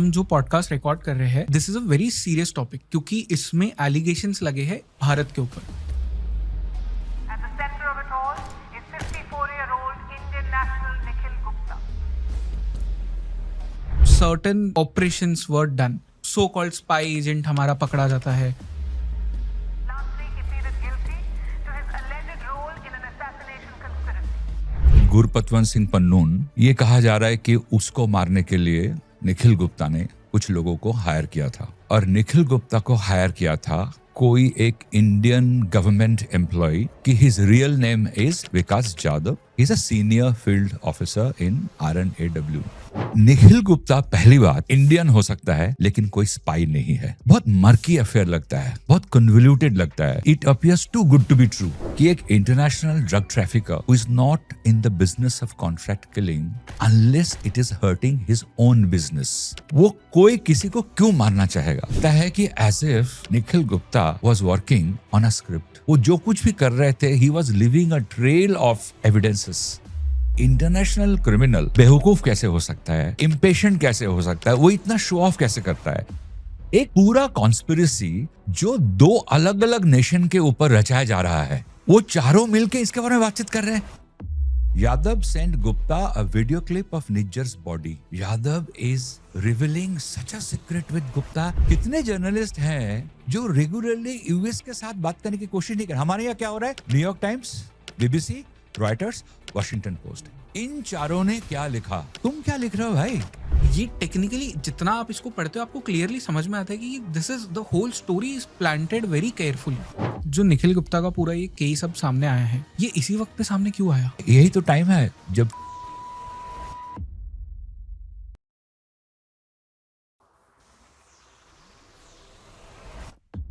हम जो podcast record कर रहे हैं, this is a very serious topic क्योंकि इसमें एलिगेशंस लगे हैं भारत के ऊपर। At the center of it all is 54-year-old Indian national Nikhil Gupta. Certain operations were done, so called spy agent हमारा पकड़ा जाता है। Last week he pleaded guilty to his alleged role in an assassination conspiracy. Gurpatwant Singh Pannun, ये कहा जा रहा है कि उसको मारने के लिए निखिल गुप्ता ने कुछ लोगों को हायर किया था और निखिल गुप्ता को हायर किया था कोई एक इंडियन गवर्नमेंट एम्प्लॉय की his real name is Vikas Jadhav. He is a senior field officer in RNAW। Nikhil Gupta पहली बात इंडियन हो सकता है लेकिन कोई स्पाई नहीं है। बहुत मर्की अफेयर लगता है, बहुत कन्वोल्यूटेड लगता है। It appears too good to be true कि एक international drug trafficker who is not in the business of contract killing unless it is hurting his own business, वो कोई किसी को क्यों मारना चाहेगा। लगता है कि as if Nikhil Gupta was working on a script. वो जो कुछ भी कर रहे थे, he was leaving a trail of evidences. International criminal बेवकूफ कैसे हो सकता है, इम्पेशेंट कैसे हो सकता है, वो इतना शो ऑफ कैसे करता है। एक पूरा कॉन्स्पिरेसी जो दो अलग अलग नेशन के ऊपर रचाया जा रहा है, वो चारों मिलके इसके बारे में बातचीत कर रहे हैं। Yadav sent Gupta a video clip of Nijjar's body. Yadav is revealing such a secret with Gupta. कितने जर्नलिस्ट हैं जो रेगुलरली यूएस के साथ बात करने की कोशिश नहीं कर। हमारे यहाँ क्या हो रहा है, New York Times, BBC, Reuters, Washington Post, इन चारों ने क्या लिखा, तुम क्या लिख रहे हो भाई। ये टेक्निकली जितना आप इसको पढ़ते हो आपको क्लियरली समझ में आता है कि this is the whole story is planted very carefully. जो निखिल गुप्ता का पूरा ये केस अब सामने आया है, ये इसी वक्त पे सामने क्यों आया? यही तो टाइम है जब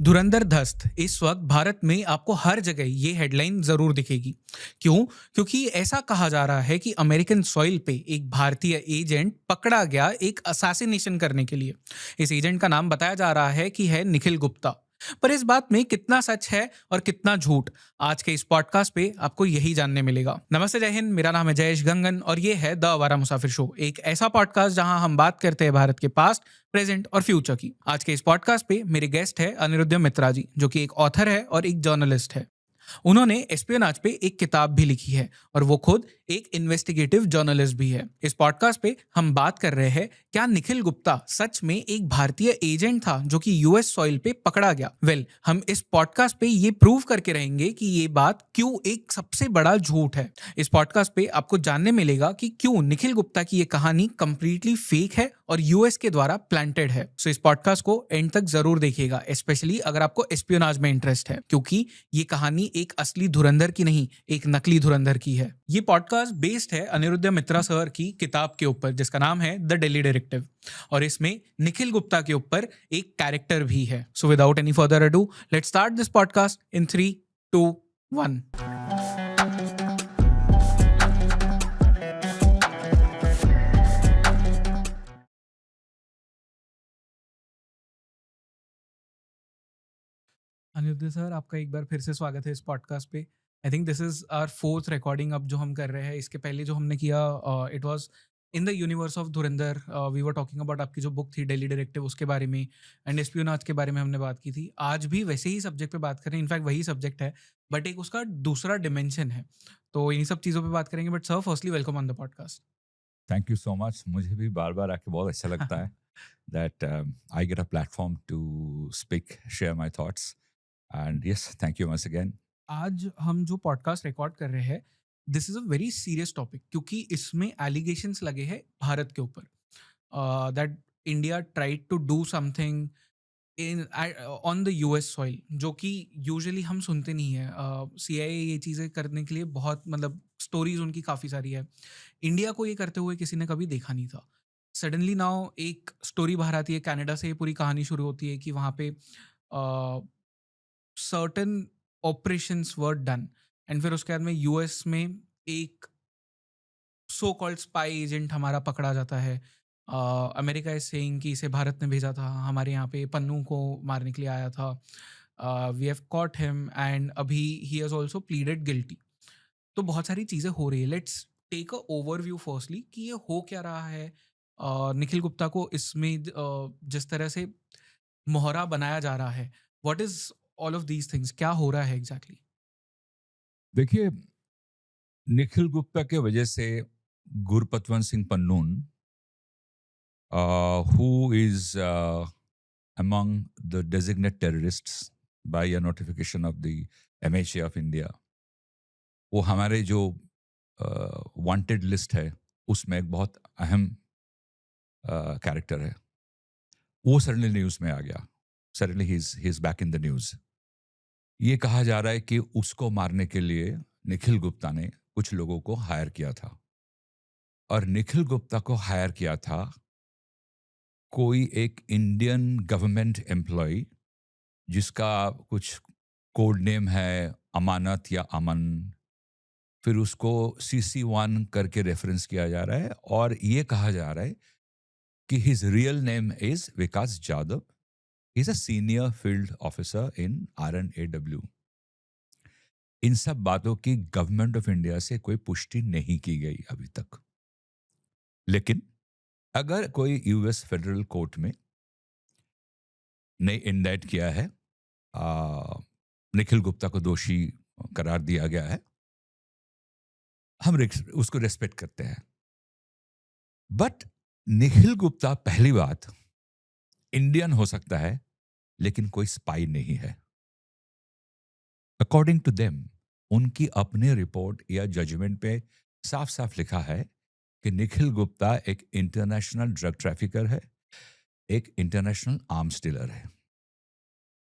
धुरंधर धस्त इस वक्त भारत में आपको हर जगह ये हेडलाइन जरूर दिखेगी। क्यों? क्योंकि ऐसा कहा जा रहा है कि अमेरिकन सॉइल पे एक भारतीय एजेंट पकड़ा गया एक असैसिनेशन करने के लिए। इस एजेंट का नाम बताया जा रहा है कि है निखिल गुप्ता। पर इस बात में कितना सच है और कितना झूठ, आज के इस पॉडकास्ट पे आपको यही जानने मिलेगा। नमस्ते, जय हिंद, मेरा नाम है जयेश गंगन और ये है द आवारा मुसाफिर शो, एक ऐसा पॉडकास्ट जहां हम बात करते हैं भारत के पास्ट, प्रेजेंट और फ्यूचर की। आज के इस पॉडकास्ट पे मेरे गेस्ट है अनिरुद्ध मित्रा जी, जो कि एक ऑथर है और एक जर्नलिस्ट है। उन्होंने एस्पियोनाज पे एक किताब भी लिखी है और वो खुद एक इन्वेस्टिगेटिव जर्नलिस्ट भी है। इस पॉडकास्ट पे हम बात कर रहे हैं, क्या निखिल गुप्ता सच में एक भारतीय एजेंट था जो कि यूएस सॉइल पे पकड़ा गया? हम इस पॉडकास्ट पे ये प्रूव करके रहेंगे कि ये बात क्यों एक सबसे बड़ा झूठ है। इस पॉडकास्ट पे आपको जानने मिलेगा कि क्यों निखिल गुप्ता की ये कहानी कंप्लीटली फेक है और यूएस के द्वारा प्लांटेड है। सो इस पॉडकास्ट को एंड तक जरूर देखिएगा, स्पेशली अगर आपको एस्पियोनाज में इंटरेस्ट है, क्योंकि ये कहानी एक असली धुरंधर की नहीं, एक नकली धुरंधर की है। ये पॉडकास्ट बेस्ड है अनिरुद्ध मित्रा सर की किताब के ऊपर जिसका नाम है द दिल्ली डायरेक्टिव, और इसमें निखिल गुप्ता के ऊपर एक कैरेक्टर भी है। So without any further ado, let's start this podcast in 3, 2, 1। Aniruddh sir, आपका एक बार फिर से स्वागत है इस पॉडकास्ट पे। I think this is our 4th recording अब जो हम कर रहे हैं। इसके पहले जो हमने किया it was in the universe of Dhurandhar. We were talking about आपकी जो बुक थी दिल्ली डायरेक्टिव, उसके बारे में, एंड एस्पियोनाज के बारे में हमने बात की थी। आज भी वैसे ही सब्जेक्ट पे बात करें, इनफैक्ट वही सब्जेक्ट है बट एक उसका दूसरा डिमेंशन है। तो इन सब चीज़ों पे बात करेंगे। But sir, firstly welcome on the podcast. Thank you so much. मुझे भी बार बार आके बहुत अच्छा लगता है that I get a platform to speak, share my thoughts, and yes, thank you once again. आज हम जो पॉडकास्ट रिकॉर्ड कर रहे हैं, this is a very serious topic क्योंकि इसमें एलिगेशंस लगे हैं भारत के ऊपर that India tried to do something in on the US soil, जो कि यूजुअली हम सुनते नहीं है। CIA ये चीज़ें करने के लिए बहुत, मतलब स्टोरीज उनकी काफ़ी सारी है। इंडिया को ये करते हुए किसी ने कभी देखा नहीं था। सडनली नाउ एक स्टोरी बाहर आती है, कनाडा से ये पूरी कहानी शुरू होती है कि वहाँ पे certain operations were done, and फिर उसके बाद में यूएस में एक सो कॉल्ड स्पाई एजेंट हमारा पकड़ा जाता है। अमेरिका इज सेइंग कि इसे भारत ने भेजा था, हमारे यहाँ पे पन्नू को मारने के लिए आया था। We have caught him and अभी ही हैज आल्सो प्लीडेड गिल्टी। तो बहुत सारी चीज़ें हो रही है। Let's take a overview firstly कि ये हो क्या रहा है, निखिल गुप्ता को इसमें जिस तरह से मोहरा बनाया जा रहा है, what is all of these things, क्या हो रहा है एग्जैक्टली? देखिए, निखिल गुप्ता के वजह से Gurpatwant Singh Pannun, who is among the designated terrorists by a notification of the MHA of India, वो हमारे जो वांटेड लिस्ट है उसमें एक बहुत अहम कैरेक्टर है। वो सडनली न्यूज़ में आ गया। Suddenly he is back in the news. ये कहा जा रहा है कि उसको मारने के लिए निखिल गुप्ता ने कुछ लोगों को हायर किया था, और निखिल गुप्ता को हायर किया था कोई एक इंडियन गवर्नमेंट एम्प्लॉय जिसका कुछ कोड नेम है अमानत या अमन। फिर उसको CC1 करके रेफरेंस किया जा रहा है, और ये कहा जा रहा है कि his real name is Vikas Jadhav. He is a senior field officer in RNAW। इन सब बातों की गवर्नमेंट ऑफ इंडिया से कोई पुष्टि नहीं की गई अभी तक। लेकिन अगर कोई US फेडरल कोर्ट में ने इंडाइट किया है, निखिल गुप्ता को दोषी करार दिया गया है, हम उसको रेस्पेक्ट करते हैं। बट निखिल गुप्ता पहली बात इंडियन हो सकता है, लेकिन कोई स्पाई नहीं है। अकॉर्डिंग टू देम, उनकी अपनी रिपोर्ट या जजमेंट पे साफ साफ लिखा है कि निखिल गुप्ता एक इंटरनेशनल ड्रग ट्रैफिकर है, एक इंटरनेशनल आर्म्स डीलर है,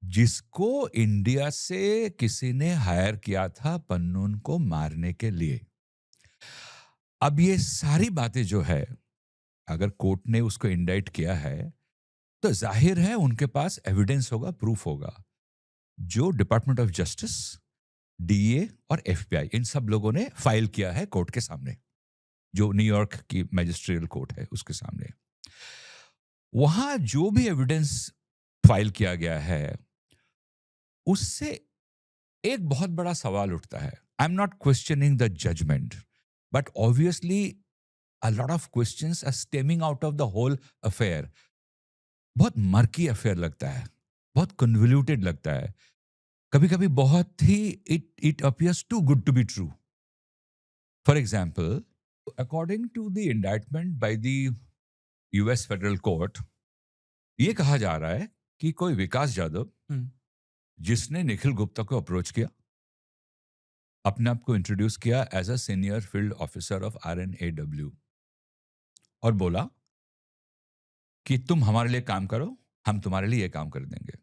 जिसको इंडिया से किसी ने हायर किया था पन्नून को मारने के लिए। अब ये सारी बातें जो है, अगर कोर्ट ने उसको इंडाइट किया है तो जाहिर है उनके पास एविडेंस होगा, प्रूफ होगा, जो डिपार्टमेंट ऑफ जस्टिस, DEA और FBI इन सब लोगों ने फाइल किया है कोर्ट के सामने, जो न्यूयॉर्क की मैजिस्ट्रियल कोर्ट है उसके सामने। वहां जो भी एविडेंस फाइल किया गया है, उससे एक बहुत बड़ा सवाल उठता है। I am not questioning the judgement, but obviously a lot of questions are stemming out of the whole affair। बहुत मर्की अफेयर लगता है, बहुत कन्वोल्यूटेड लगता है, कभी कभी बहुत ही it appears too good to be true. For example, according to the indictment by the US federal court, ये कहा जा रहा है कि कोई विकास जाधव, जिसने निखिल गुप्ता को अप्रोच किया, अपने आप को इंट्रोड्यूस किया as a senior field officer of RNAW, और बोला कि तुम हमारे लिए काम करो, हम तुम्हारे लिए ये काम कर देंगे।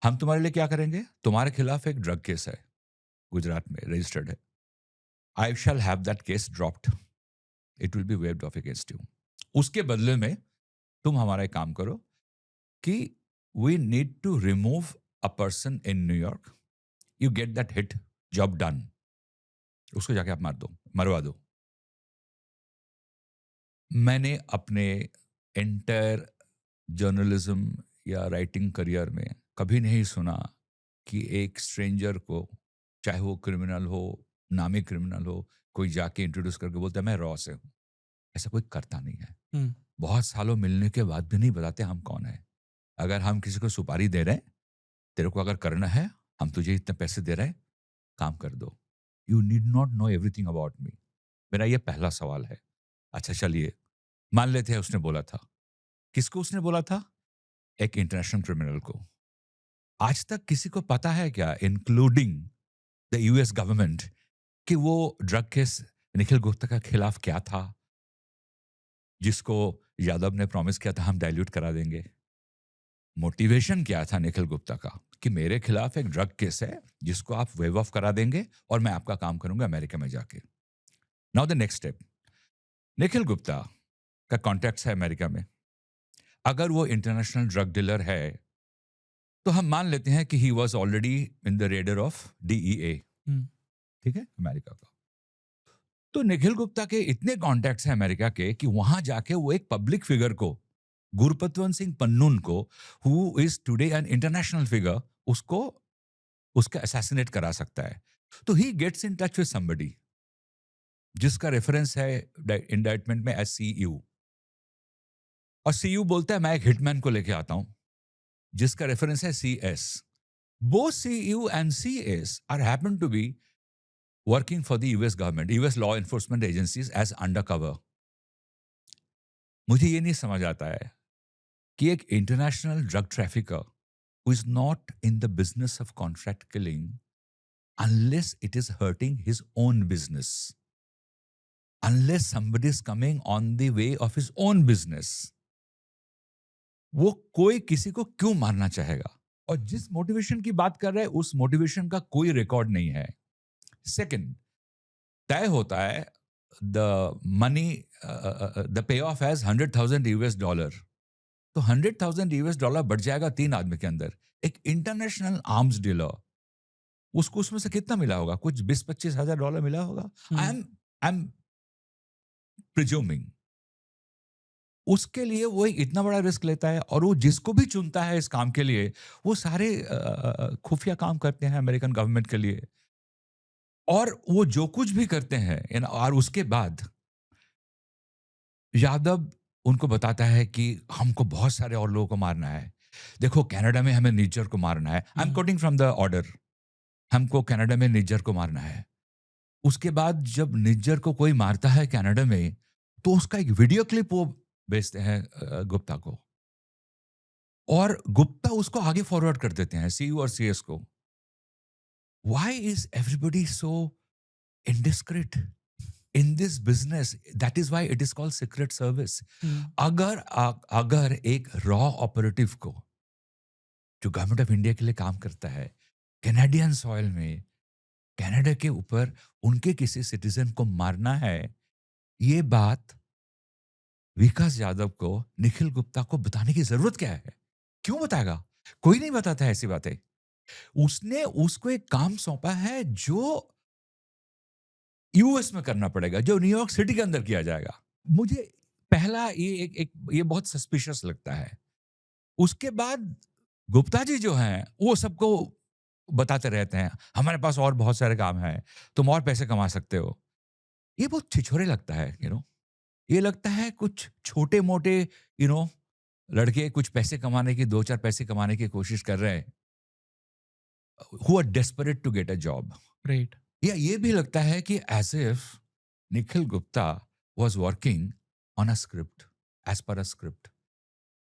हम तुम्हारे लिए क्या करेंगे? तुम्हारे खिलाफ एक ड्रग केस है, गुजरात में रजिस्टर्ड है। I shall have that case dropped, it will be waived off against you. उसके बदले में तुम हमारा एक काम करो कि we need to remove a person in New York, you get that hit, job done. उसको जाके आप मार दो, मरवा दो। मैंने अपने एंटायर जर्नलिज्म या राइटिंग करियर में कभी नहीं सुना कि एक स्ट्रेंजर को, चाहे वो क्रिमिनल हो, नामी क्रिमिनल हो, कोई जाके इंट्रोड्यूस करके बोलता है मैं रॉ से हूँ। ऐसा कोई करता नहीं है। बहुत सालों मिलने के बाद भी नहीं बताते हम कौन है। अगर हम किसी को सुपारी दे रहे हैं, तेरे को अगर करना है, हम तुझे इतने पैसे दे रहे हैं, काम कर दो। You need not know everything about me. मेरा ये पहला सवाल है। अच्छा चलिए, मान लेते हैं उसने बोला था। किसको उसने बोला था? एक इंटरनेशनल क्रिमिनल को। आज तक किसी को पता है क्या, इंक्लूडिंग द US गवर्नमेंट, कि वो ड्रग केस निखिल गुप्ता के खिलाफ क्या था, जिसको यादव ने प्रॉमिस किया था हम डाइल्यूट करा देंगे? मोटिवेशन क्या था निखिल गुप्ता का कि मेरे खिलाफ एक ड्रग केस है जिसको आप वेव ऑफ करा देंगे और मैं आपका काम करूंगा अमेरिका में जाके। Now the next step, Nikhil Gupta का कॉन्टैक्ट्स है अमेरिका में। अगर वो इंटरनेशनल ड्रग डीलर है तो हम मान लेते हैं कि he was already in the raider of DEA, ठीक है, अमेरिका का। तो निखिल गुप्ता के इतने कॉन्टैक्ट्स हैं अमेरिका के कि वहां जाके वो एक पब्लिक फिगर को, गुरपतवंत सिंह पन्नून को, who is today an international figure, उसको उसका असैसिनेट करा सकता है। तो he gets in touch with somebody. जिसका रेफरेंस है इंडाइटमेंट में एस सी यू, और सी यू बोलता है मैं एक हिटमैन को लेके आता हूं, जिसका रेफरेंस है C S. Both C U and C S are happen to be working for the US government, US law enforcement agencies as undercover. मुझे ये नहीं समझ आता है कि एक international drug trafficker who is not in the business of contract killing unless it is hurting his own business, unless somebody is coming on the way of his own business, वो कोई किसी को क्यों मारना चाहेगा? और जिस मोटिवेशन की बात कर रहे हैं उस मोटिवेशन का कोई रिकॉर्ड नहीं है. सेकंड, तय होता है the money, the pay of has $100,000. तो $100,000 बढ़ जाएगा 3 आदमी के अंदर. एक इंटरनेशनल आर्म्स डीलर, उसको उसमें से कितना मिला होगा? कुछ 20-25 हजार डॉलर मिला होगा. I am presuming. उसके लिए वो एक इतना बड़ा रिस्क लेता है, और वो जिसको भी चुनता है इस काम के लिए, वो सारे खुफिया काम करते हैं अमेरिकन गवर्नमेंट के लिए. और वो जो कुछ भी करते हैं, और उसके बाद यादव उनको बताता है कि हमको बहुत सारे और लोगों को मारना है. देखो कनाडा में हमें निज्जर को मारना है. I am quoting from the order. हमको कनाडा में निज्जर को मारना है. उसके बाद जब निज्जर को कोई मारता है कनाडा में, तो उसका एक वीडियो क्लिप वो भेजते हैं गुप्ता को, और गुप्ता उसको आगे फॉरवर्ड कर देते हैं सीयू और सीएस को. Why is everybody so indiscreet in this business? That is why it is called secret service. अगर एक रॉ ऑपरेटिव को, जो गवर्नमेंट ऑफ इंडिया के लिए काम करता है, कैनेडियन सॉइल में कनाडा के ऊपर उनके किसी सिटीजन को मारना है, ये बात विकास यादव को, निखिल गुप्ता को बताने की जरूरत क्या है? क्यों बताएगा? कोई नहीं बताता है ऐसी बातें. उसने उसको एक काम सौंपा है जो यूएस में करना पड़ेगा, जो न्यूयॉर्क सिटी के अंदर किया जाएगा. मुझे पहला ये बहुत सस्पिशियस लगता है. उसके बाद गुप्ता जी जो हैं वो सबको बताते रहते हैं हमारे पास और बहुत सारे काम हैं, तुम और पैसे कमा सकते हो. ये बहुत छिछोरे लगता है. ये लगता है कुछ छोटे मोटे लड़के कुछ पैसे कमाने की, 2-4 पैसे कमाने की कोशिश कर रहे हैं, who are desperate to get a job. Right. या ये भी लगता है कि as if Nikhil Gupta was working on a script, as per a script,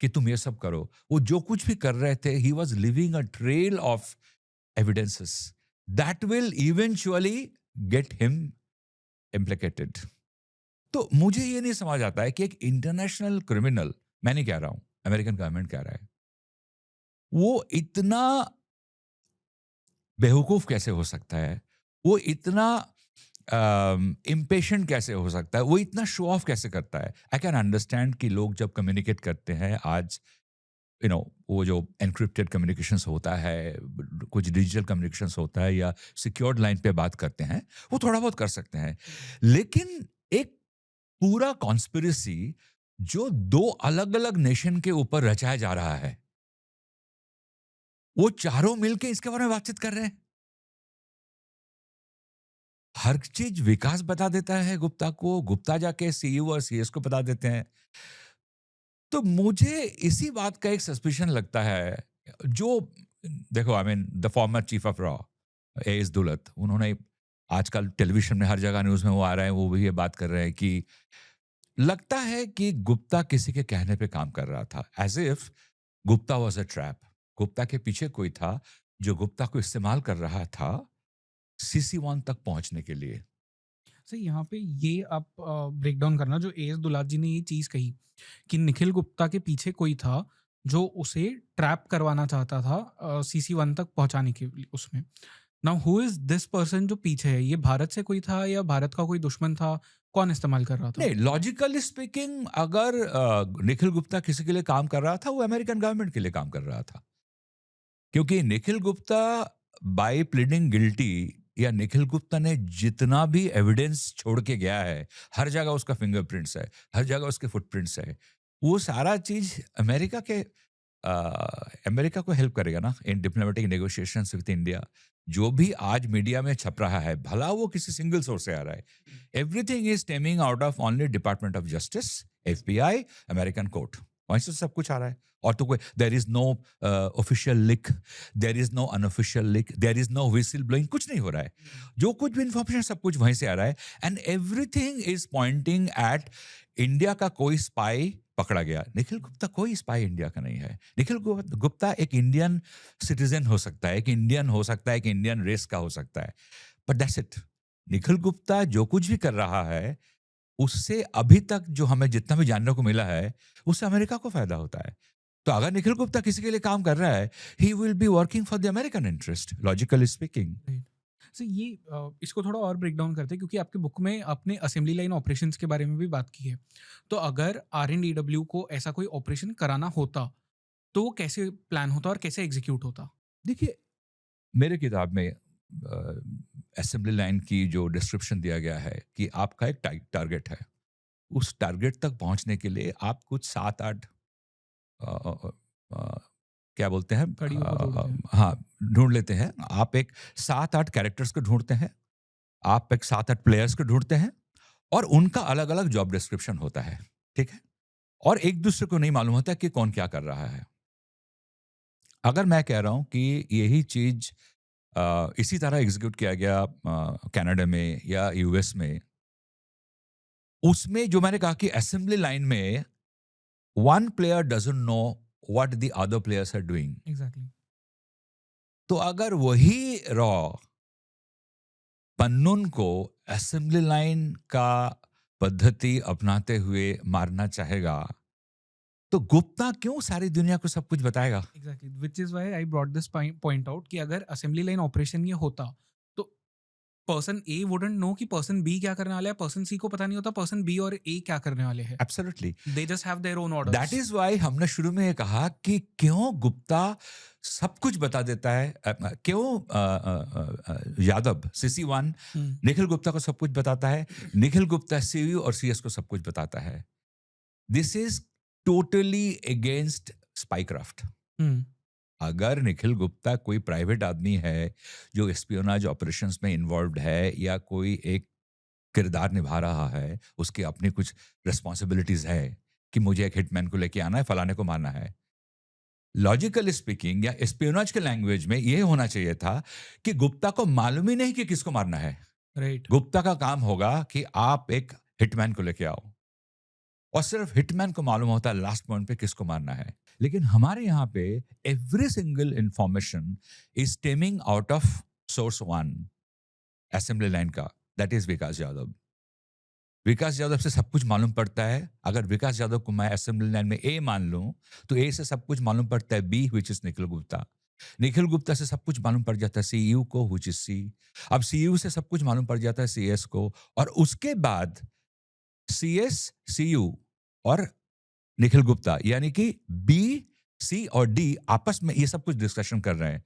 कि तुम ये सब करो. वो जो कुछ भी कर रहे थे, he was leaving a trail of evidences that will eventually get him implicated. तो मुझे ये नहीं समझ आता है कि एक इंटरनेशनल क्रिमिनल, मैं नहीं कह रहा हूं, अमेरिकन गवर्नमेंट कह रहा है, वो इतना बेवकूफ कैसे हो सकता है, वो इतना इम्पेशेंट कैसे हो सकता है, वो इतना शो ऑफ कैसे करता है. आई कैन अंडरस्टैंड कि लोग जब कम्युनिकेट करते हैं आज, वो जो एनक्रिप्टेड कम्युनिकेशंस होता है, कुछ डिजिटल कम्युनिकेशंस होता है, या सिक्योर्ड लाइन पे बात करते हैं, वो थोड़ा बहुत कर सकते हैं. लेकिन एक पूरा कॉन्स्पिरेसी जो 2 अलग अलग नेशन के ऊपर रचाया जा रहा है, वो चारों मिलके इसके बारे में बातचीत कर रहे हैं. हर चीज विकास बता देता है गुप्ता को, गुप्ता जाके सीयू और सीएस को बता देते हैं. तो मुझे इसी बात का एक सस्पिशन लगता है. जो देखो, I mean the former chief of raw as Dulat, उन्होंने आजकल टेलीविजन में हर जगह न्यूज में वो आ रहे हैं, वो भी ये बात कर रहे हैं कि लगता है कि गुप्ता किसी के कहने पे काम कर रहा था, as if Gupta was a trap. Gupta के पीछे कोई था जो गुप्ता को इस्तेमाल कर रहा था CC1 तक पहुंचने के लिए. सर यहाँ पे ये आप ब्रेक डाउन करना, जो एएस दुलात जी ने ये चीज़ कही कि निखिल गुप्ता के पीछे कोई था जो उसे ट्रैप करवाना चाहता था CC1 तक पहुंचाने के लिए उसमें. Now who is this person जो पीछे है? ये भारत से कोई था या भारत का कोई दुश्मन था? कौन इस्तेमाल कर रहा था? नहीं, लॉजिकली स्पीकिंग अगर निखिल गुप्ता किसी के लिए काम कर रहा था, वो अमेरिकन गवर्नमेंट के लिए काम कर रहा था. क्योंकि Nikhil Gupta by pleading guilty, या निखिल गुप्ता ने जितना भी एविडेंस छोड़ के गया है, हर जगह उसका फिंगरप्रिंट्स है, हर जगह उसके फुटप्रिंट्स है, वो सारा चीज अमेरिका के अमेरिका को हेल्प करेगा ना इन डिप्लोमेटिक नेगोशिएशंस विद इंडिया। जो भी आज मीडिया में छप रहा है, भला वो किसी सिंगल सोर्स से आ रहा है, everything is stemming out of only department of justice, FBI, American court, वहीं से सब कुछ आ रहा है। और तो कोई there is no official leak, there is no unofficial leak, there is no whistle blowing, कुछ नहीं हो रहा है। जो कुछ भी इंफॉर्मेशन सब कुछ वहीं से आ रहा है, and everything is pointing eight India का कोई स्पाई पकड़ा गया। निखिल गुप्ता कोई स्पाई इंडिया का नहीं है। निखिल गुप्ता एक इंडियन सिटीजन हो सकता है, एक इंडियन हो सकता है, एक इंडियन रेस का हो सकता है, but that's it. Nikhil Gupta जो कुछ भी कर रहा है, उससे अभी तक जो हमें जितना भी जानने को मिला है, उससे अमेरिका को फायदा होता है। तो अगर निखिल गुप्ता किसी के लिए काम कर रहा है, he will be working for the American interest, logically speaking. So ये इसको थोड़ा और ब्रेक डाउन करते हैं, क्योंकि आपके बुक में आपने असेंबली लाइन ऑपरेशंस के बारे में भी बात की है। तो अगर RNDW को ऐसा कोई ऑपरेशन कराना होता, तो वो कैसे प्लान होता और कैसे एग्जीक्यूट होता? देखिए, मेरे किताब में असेंबली लाइन की जो डिस्क्रिप्शन दिया गया है कि आपका एक टारगेट है, उस टारगेट तक पहुंचने के लिए आप कुछ 7-8 क्या बोलते हैं, कड़ियों को ढूंढते हैं। हाँ, ढूंढ लेते हैं। आप एक 7-8 कैरेक्टर्स को ढूंढते हैं, आप एक 7-8 प्लेयर्स को ढूंढते हैं, और उनका अलग अलग जॉब डिस्क्रिप्शन होता है, ठीक है। और एक दूसरे को नहीं मालूम होता कि कौन क्या कर रहा है। अगर मैं कह रहा हूं कि यही चीज इसी तरह एग्जीक्यूट किया गया कनाडा में या यूएस में, उसमें जो मैंने कहा कि असेंबली लाइन में one player doesn't know what the other players are doing, exactly. तो अगर वही रॉ पन्नून को असेंबली लाइन का पद्धति अपनाते हुए मारना चाहेगा, तो गुप्ता क्यों सारी दुनिया को सब कुछ बताएगा? Exactly, which is why I brought this point out कि अगर असेंबली लाइन ऑपरेशन ये होता, तो पर्सन ए वुडंट नो कि पर्सन बी क्या करने वाला है, पर्सन सी को पता नहीं होता पर्सन बी और ए क्या करने वाले हैं। Absolutely. They just have their own orders. That is why हमने शुरू में ये कहा कि क्यों गुप्ता सब कुछ बता देता है, क्यों यादव CC1 निखिल गुप्ता को सब कुछ बताता है, निखिल गुप्ता CU और CS को सब कुछ बताता है। This is totally against spycraft. अगर निखिल गुप्ता कोई प्राइवेट आदमी है जो एस्पियोनाज ऑपरेशंस में इन्वॉल्व्ड है, या कोई एक किरदार निभा रहा है, उसकी अपनी कुछ रिस्पॉन्सिबिलिटीज है कि मुझे एक हिटमैन को लेके आना है, फलाने को मारना है, लॉजिकली स्पीकिंग या एस्पियोनाज के लैंग्वेज में यह होना चाहिए था कि गुप्ता को मालूम ही नहीं कि किसको मारना है। राइट। गुप्ता का काम होगा कि आप एक हिटमैन को लेके आओ, और सिर्फ हिटमैन को मालूम होता है लास्ट पॉइंट पे किसको मारना है। लेकिन हमारे यहाँ पे every single information is stemming out of source one, assembly line का, दैट इज विकास यादव। विकास यादव से सब कुछ मालूम पड़ता है। अगर विकास यादव को मैं असेंबली लाइन में ए मान लूं, तो ए से सब कुछ मालूम पड़ता है B, which is Nikhil Gupta. Nikhil Gupta से सब कुछ मालूम पड़ जाता है CU को, विच इज C। अब CU से सब कुछ मालूम पड़ जाता है CS को, और उसके बाद CS, CU और निखिल गुप्ता, यानी कि B, C और D आपस में ये सब कुछ डिस्कशन कर रहे हैं।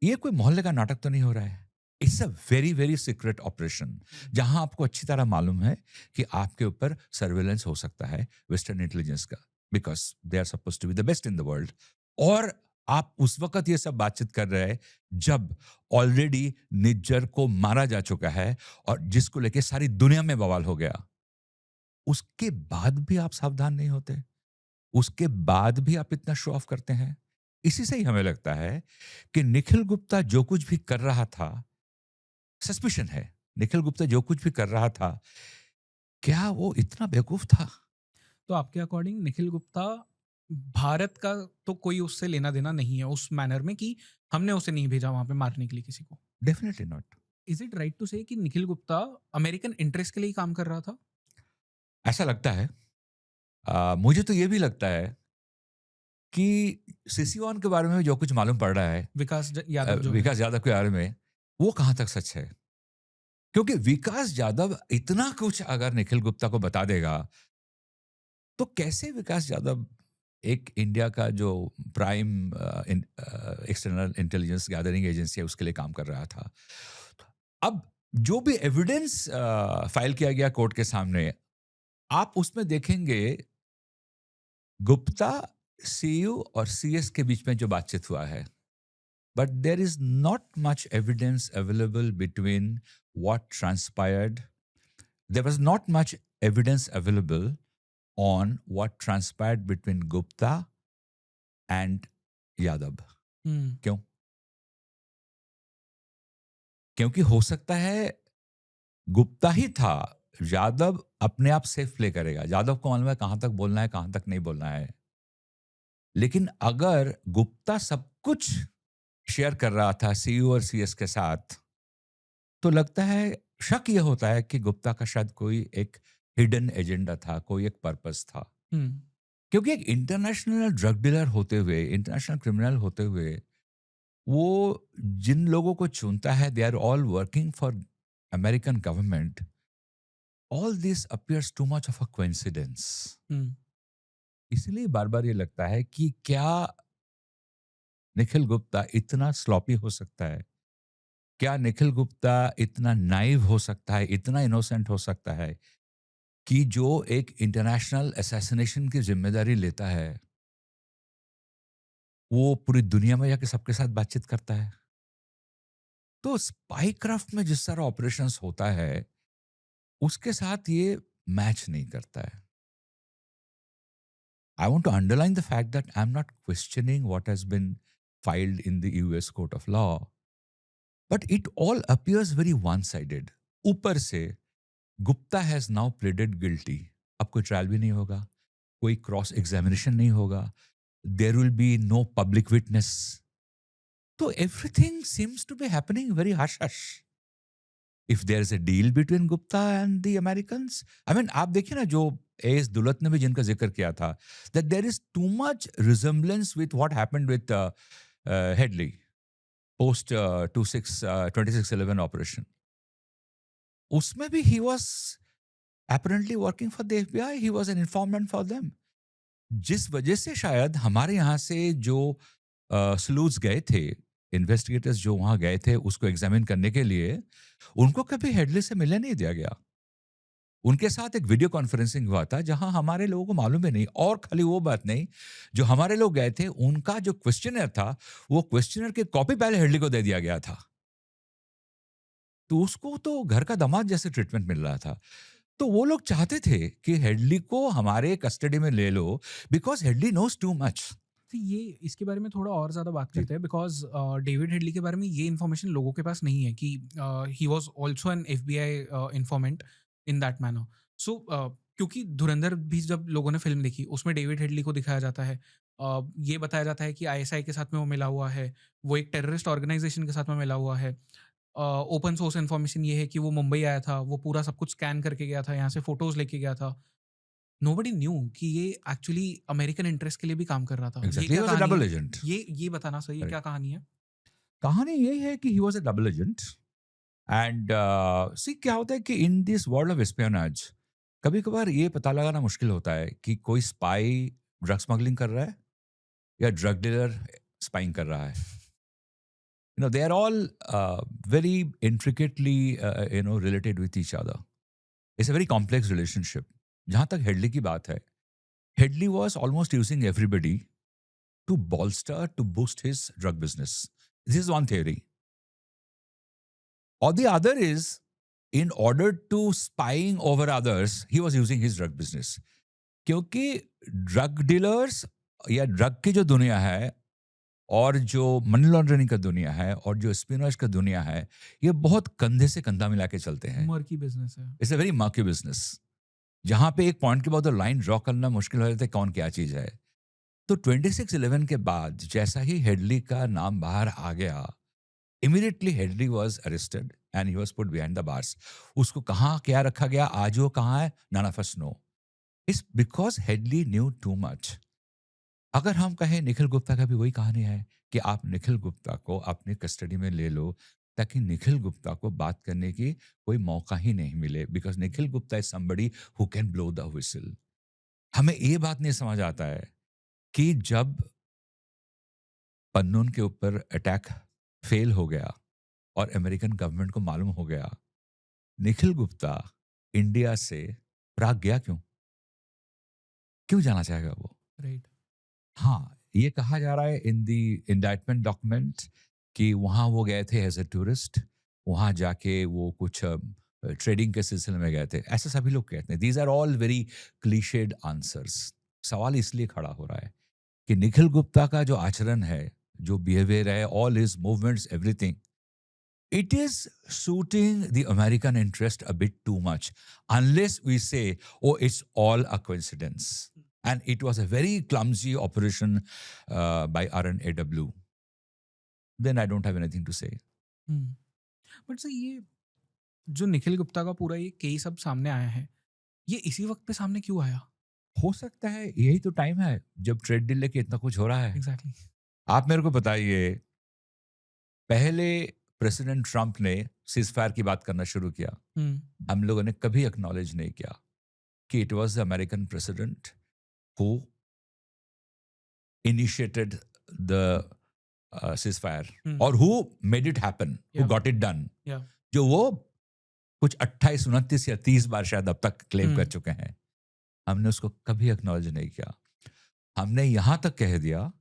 ये कोई मोहल्ले का नाटक तो नहीं हो रहा है। It's a very very secret operation, जहां आपको अच्छी तरह मालूम है कि आपके ऊपर सर्वेलेंस हो सकता है वेस्टर्न इंटेलिजेंस का, because they are suppose to be the best in the world. और आप उस वक्त ये सब बातचीत कर रहे हैं जब ऑलरेडी निज्जर को मारा जा चुका है, और जिसको लेके सारी दुनिया में बवाल हो गया। उसके बाद भी आप सावधान नहीं होते, उसके बाद भी आप इतना शो ऑफ करते हैं। इसी से ही हमें लगता है कि निखिल गुप्ता जो कुछ भी कर रहा था, सस्पिशन है, निखिल गुप्ता जो कुछ भी कर रहा था, क्या वो इतना बेवकूफ था? तो आपके अकॉर्डिंग निखिल गुप्ता, भारत का तो कोई उससे लेना देना नहीं है उस मैनर में कि हमने उसे नहीं भेजा वहां पे मारने के लिए किसी को। Definitely not. Is it right to say कि निखिल गुप्ता अमेरिकन इंटरेस्ट के लिए ही काम कर रहा था? ऐसा लगता है। मुझे तो ये भी लगता है कि CC1 के बारे में जो कुछ मालूम पड़ रहा है, विकास यादव जो है। विकास यादव के बारे में, वो कहां तक सच है? क्योंकि विकास यादव इतना कुछ अगर निखिल गुप्ता को बता देगा, तो कैसे विकास यादव एक इंडिया का जो prime external intelligence gathering agency है उसके लिए काम कर रहा था। अब जो भी एविडेंस फाइल किया गया कोर्ट के सामने, आप उसमें देखेंगे गुप्ता सीयू और सीएस के बीच में जो बातचीत हुआ है, but there is not much evidence available between what transpired. There was not much evidence available on what transpired between Gupta and Yadav. हम्म। क्यों? क्योंकि हो सकता है गुप्ता ही था। यादव अपने आप सेफ प्ले करेगा, यादव को मालूम है कहां तक बोलना है कहां तक नहीं बोलना है। लेकिन अगर गुप्ता सब कुछ शेयर कर रहा था सीयू और सीएस के साथ, तो लगता है, शक यह होता है कि गुप्ता का शायद कोई एक हिडन एजेंडा था, कोई एक पर्पस था। हम्म। क्योंकि एक इंटरनेशनल ड्रग डीलर होते हुए, इंटरनेशनल क्रिमिनल होते हुए, वो जिन लोगों को चुनता है, they are all working for American government. All this appears too much of a coincidence. Hmm. इसलिए बार बार ये लगता है कि क्या निखिल गुप्ता इतना स्लॉपी हो सकता है, क्या निखिल गुप्ता इतना नाइव हो सकता है, इतना इनोसेंट हो सकता है कि जो एक इंटरनेशनल असैसिनेशन की जिम्मेदारी लेता है, वो पूरी दुनिया में जाके सबके साथ बातचीत करता है। तो स्पाई क्राफ्ट में जिस तरह ऑपरेशंस होता है, उसके साथ ये मैच नहीं करता है। I want to underline the fact that I'm not questioning what has been filed in the US court of law, but it all appears very one-sided. ऊपर से Gupta has now pleaded guilty. अब कोई trial भी नहीं होगा, कोई cross examination नहीं होगा, there will be no public witness. So everything seems to be happening very hush hush. If there is a deal between Gupta and the Americans, I mean, आप देखिए ना, जो एस दुलत ने भी जिनका जिक्र किया था, that there is too much resemblance with what happened with Headley post 2611 operation. उसमें भी he was apparently working for the FBI, he was an informant for them. जिस वजह से शायद हमारे यहाँ से जो स्लूथ्स गए थे, इन्वेस्टिगेटर्स जो वहां गए थे उसको एग्जामिन करने के लिए, उनको कभी हेडली से मिलने नहीं दिया गया। उनके साथ एक वीडियो कॉन्फ्रेंसिंग हुआ था जहां हमारे लोगों को मालूम ही नहीं। और खाली वो बात नहीं, जो हमारे लोग गए थे उनका जो क्वेश्चनर था, वो क्वेश्चनर की कॉपी पहले हेडली को दे दिया गया था। तो उसको तो घर का दामाद जैसे ट्रीटमेंट मिल रहा था। तो वो लोग चाहते थे कि हेडली को हमारे कस्टडी में ले लो, because Headley knows too much. तो ये इसके बारे में थोड़ा और ज़्यादा बात जी। करते हैं, बिकॉज डेविड हेडली के बारे में ये इन्फॉर्मेशन लोगों के पास नहीं है कि he was also an FBI informant in that manner. So क्योंकि धुरंधर भी जब लोगों ने फिल्म देखी, उसमें डेविड हेडली को दिखाया जाता है, ये बताया जाता है कि आईएसआई के साथ में वो मिला हुआ है, वो एक टेररिस्ट ऑर्गेनाइजेशन के साथ में मिला हुआ है। ओपन सोर्स इन्फॉर्मेशन ये है कि वो मुंबई आया था, वो पूरा सब कुछ स्कैन करके गया था, यहाँ से फोटोज लेके गया था। नोबडी न्यू कि ये एक्चुअली अमेरिकन इंटरेस्ट के लिए भी काम कर रहा था। ये एग्जैक्टली, क्या वाज अ कहानी डबल है? एजेंट। ये बताना सर, ये क्या कहानी है? कहानी यही है कि he was a double agent. And see, क्या होता है कि in this world of espionage, कभी कभार ये पता लगाना मुश्किल होता है कि कोई स्पाई ड्रग स्मगलिंग कर रहा है या ड्रग डीलर स्पाइंग कर रहा है। You know, they are all very intricately related with each other. It's a very complex relationship. जहां तक हेडली की बात है, Headley was almost using everybody to bolster, to boost his drug business. This is one theory. Or the other is, in order to spying over others, he was using his drug business. क्योंकि drug dealers या drug की जो दुनिया है, और जो money laundering का दुनिया है, और जो स्पिनर्स का दुनिया है, ये बहुत कंधे से कंधा मिला के चलते हैं। मर्की बिजनेस है। It's a very murky business, जहां पे एक पॉइंट के बाद लाइन ड्रॉ करना मुश्किल हो जाता है कौन क्या चीज है। तो 2611 के बाद जैसा ही हेडली का नाम बाहर आ गया, immediately Headley was arrested and he was put behind the bars. उसको कहाँ क्या रखा गया, आज वो कहाँ है, none of us know. It's because Headley knew too much. अगर हम कहें निखिल गुप्ता का भी वही कहानी है कि आप निखिल गुप्ता को अपनी कस्टडी में ले लो, ताकि निखिल गुप्ता को बात करने की कोई मौका ही नहीं मिले, because Nikhil Gupta is somebody who can blow the whistle. हमें ये बात नहीं समझ आता है कि जब पन्नून के ऊपर अटैक फेल हो गया और अमेरिकन गवर्नमेंट को मालूम हो गया, निखिल गुप्ता इंडिया से प्राग गया क्यों? क्यों जाना चाहेगा वो? राइट। हाँ, ये कहा जा रहा है इन द इंडाइटमेंट डॉक्यूमेंट कि वहाँ वो गए थे एज ए टूरिस्ट, वहाँ जाके वो कुछ ट्रेडिंग के सिलसिले में गए थे, ऐसे सभी लोग कहते हैं। These are all very clichéd answers. सवाल इसलिए खड़ा हो रहा है कि निखिल गुप्ता का जो आचरण है, जो बिहेवियर है, all his movements, everything, it is suiting the American interest a bit too much, unless we say, oh, it's all a coincidence. And it was a very clumsy operation by RNAW. Then I don't have anything to say. But sir ये जो निखिल गुप्ता का पूरा ये case अब सामने आया है, ये इसी वक्त पे सामने क्यों आया? हो सकता है यही तो टाइम है जब ट्रेड डील लेके इतना कुछ हो रहा है। एग्जैक्टली। आप मेरे को बताइए, पहले प्रेसिडेंट ट्रंप ने सीजफायर की बात करना शुरू किया, हम लोगों ने कभी एक्नॉलेज नहीं किया कि it was the American president who initiated the ceasefire or who made it happen, who Yeah. got it done. या जो वो कुछ 28, 29 या 30 बार शायद अब तक क्लेम कर चुके हैं, हमने उसको कभी एक्नॉलेज नहीं किया। हमने यहाँ तक कह दिया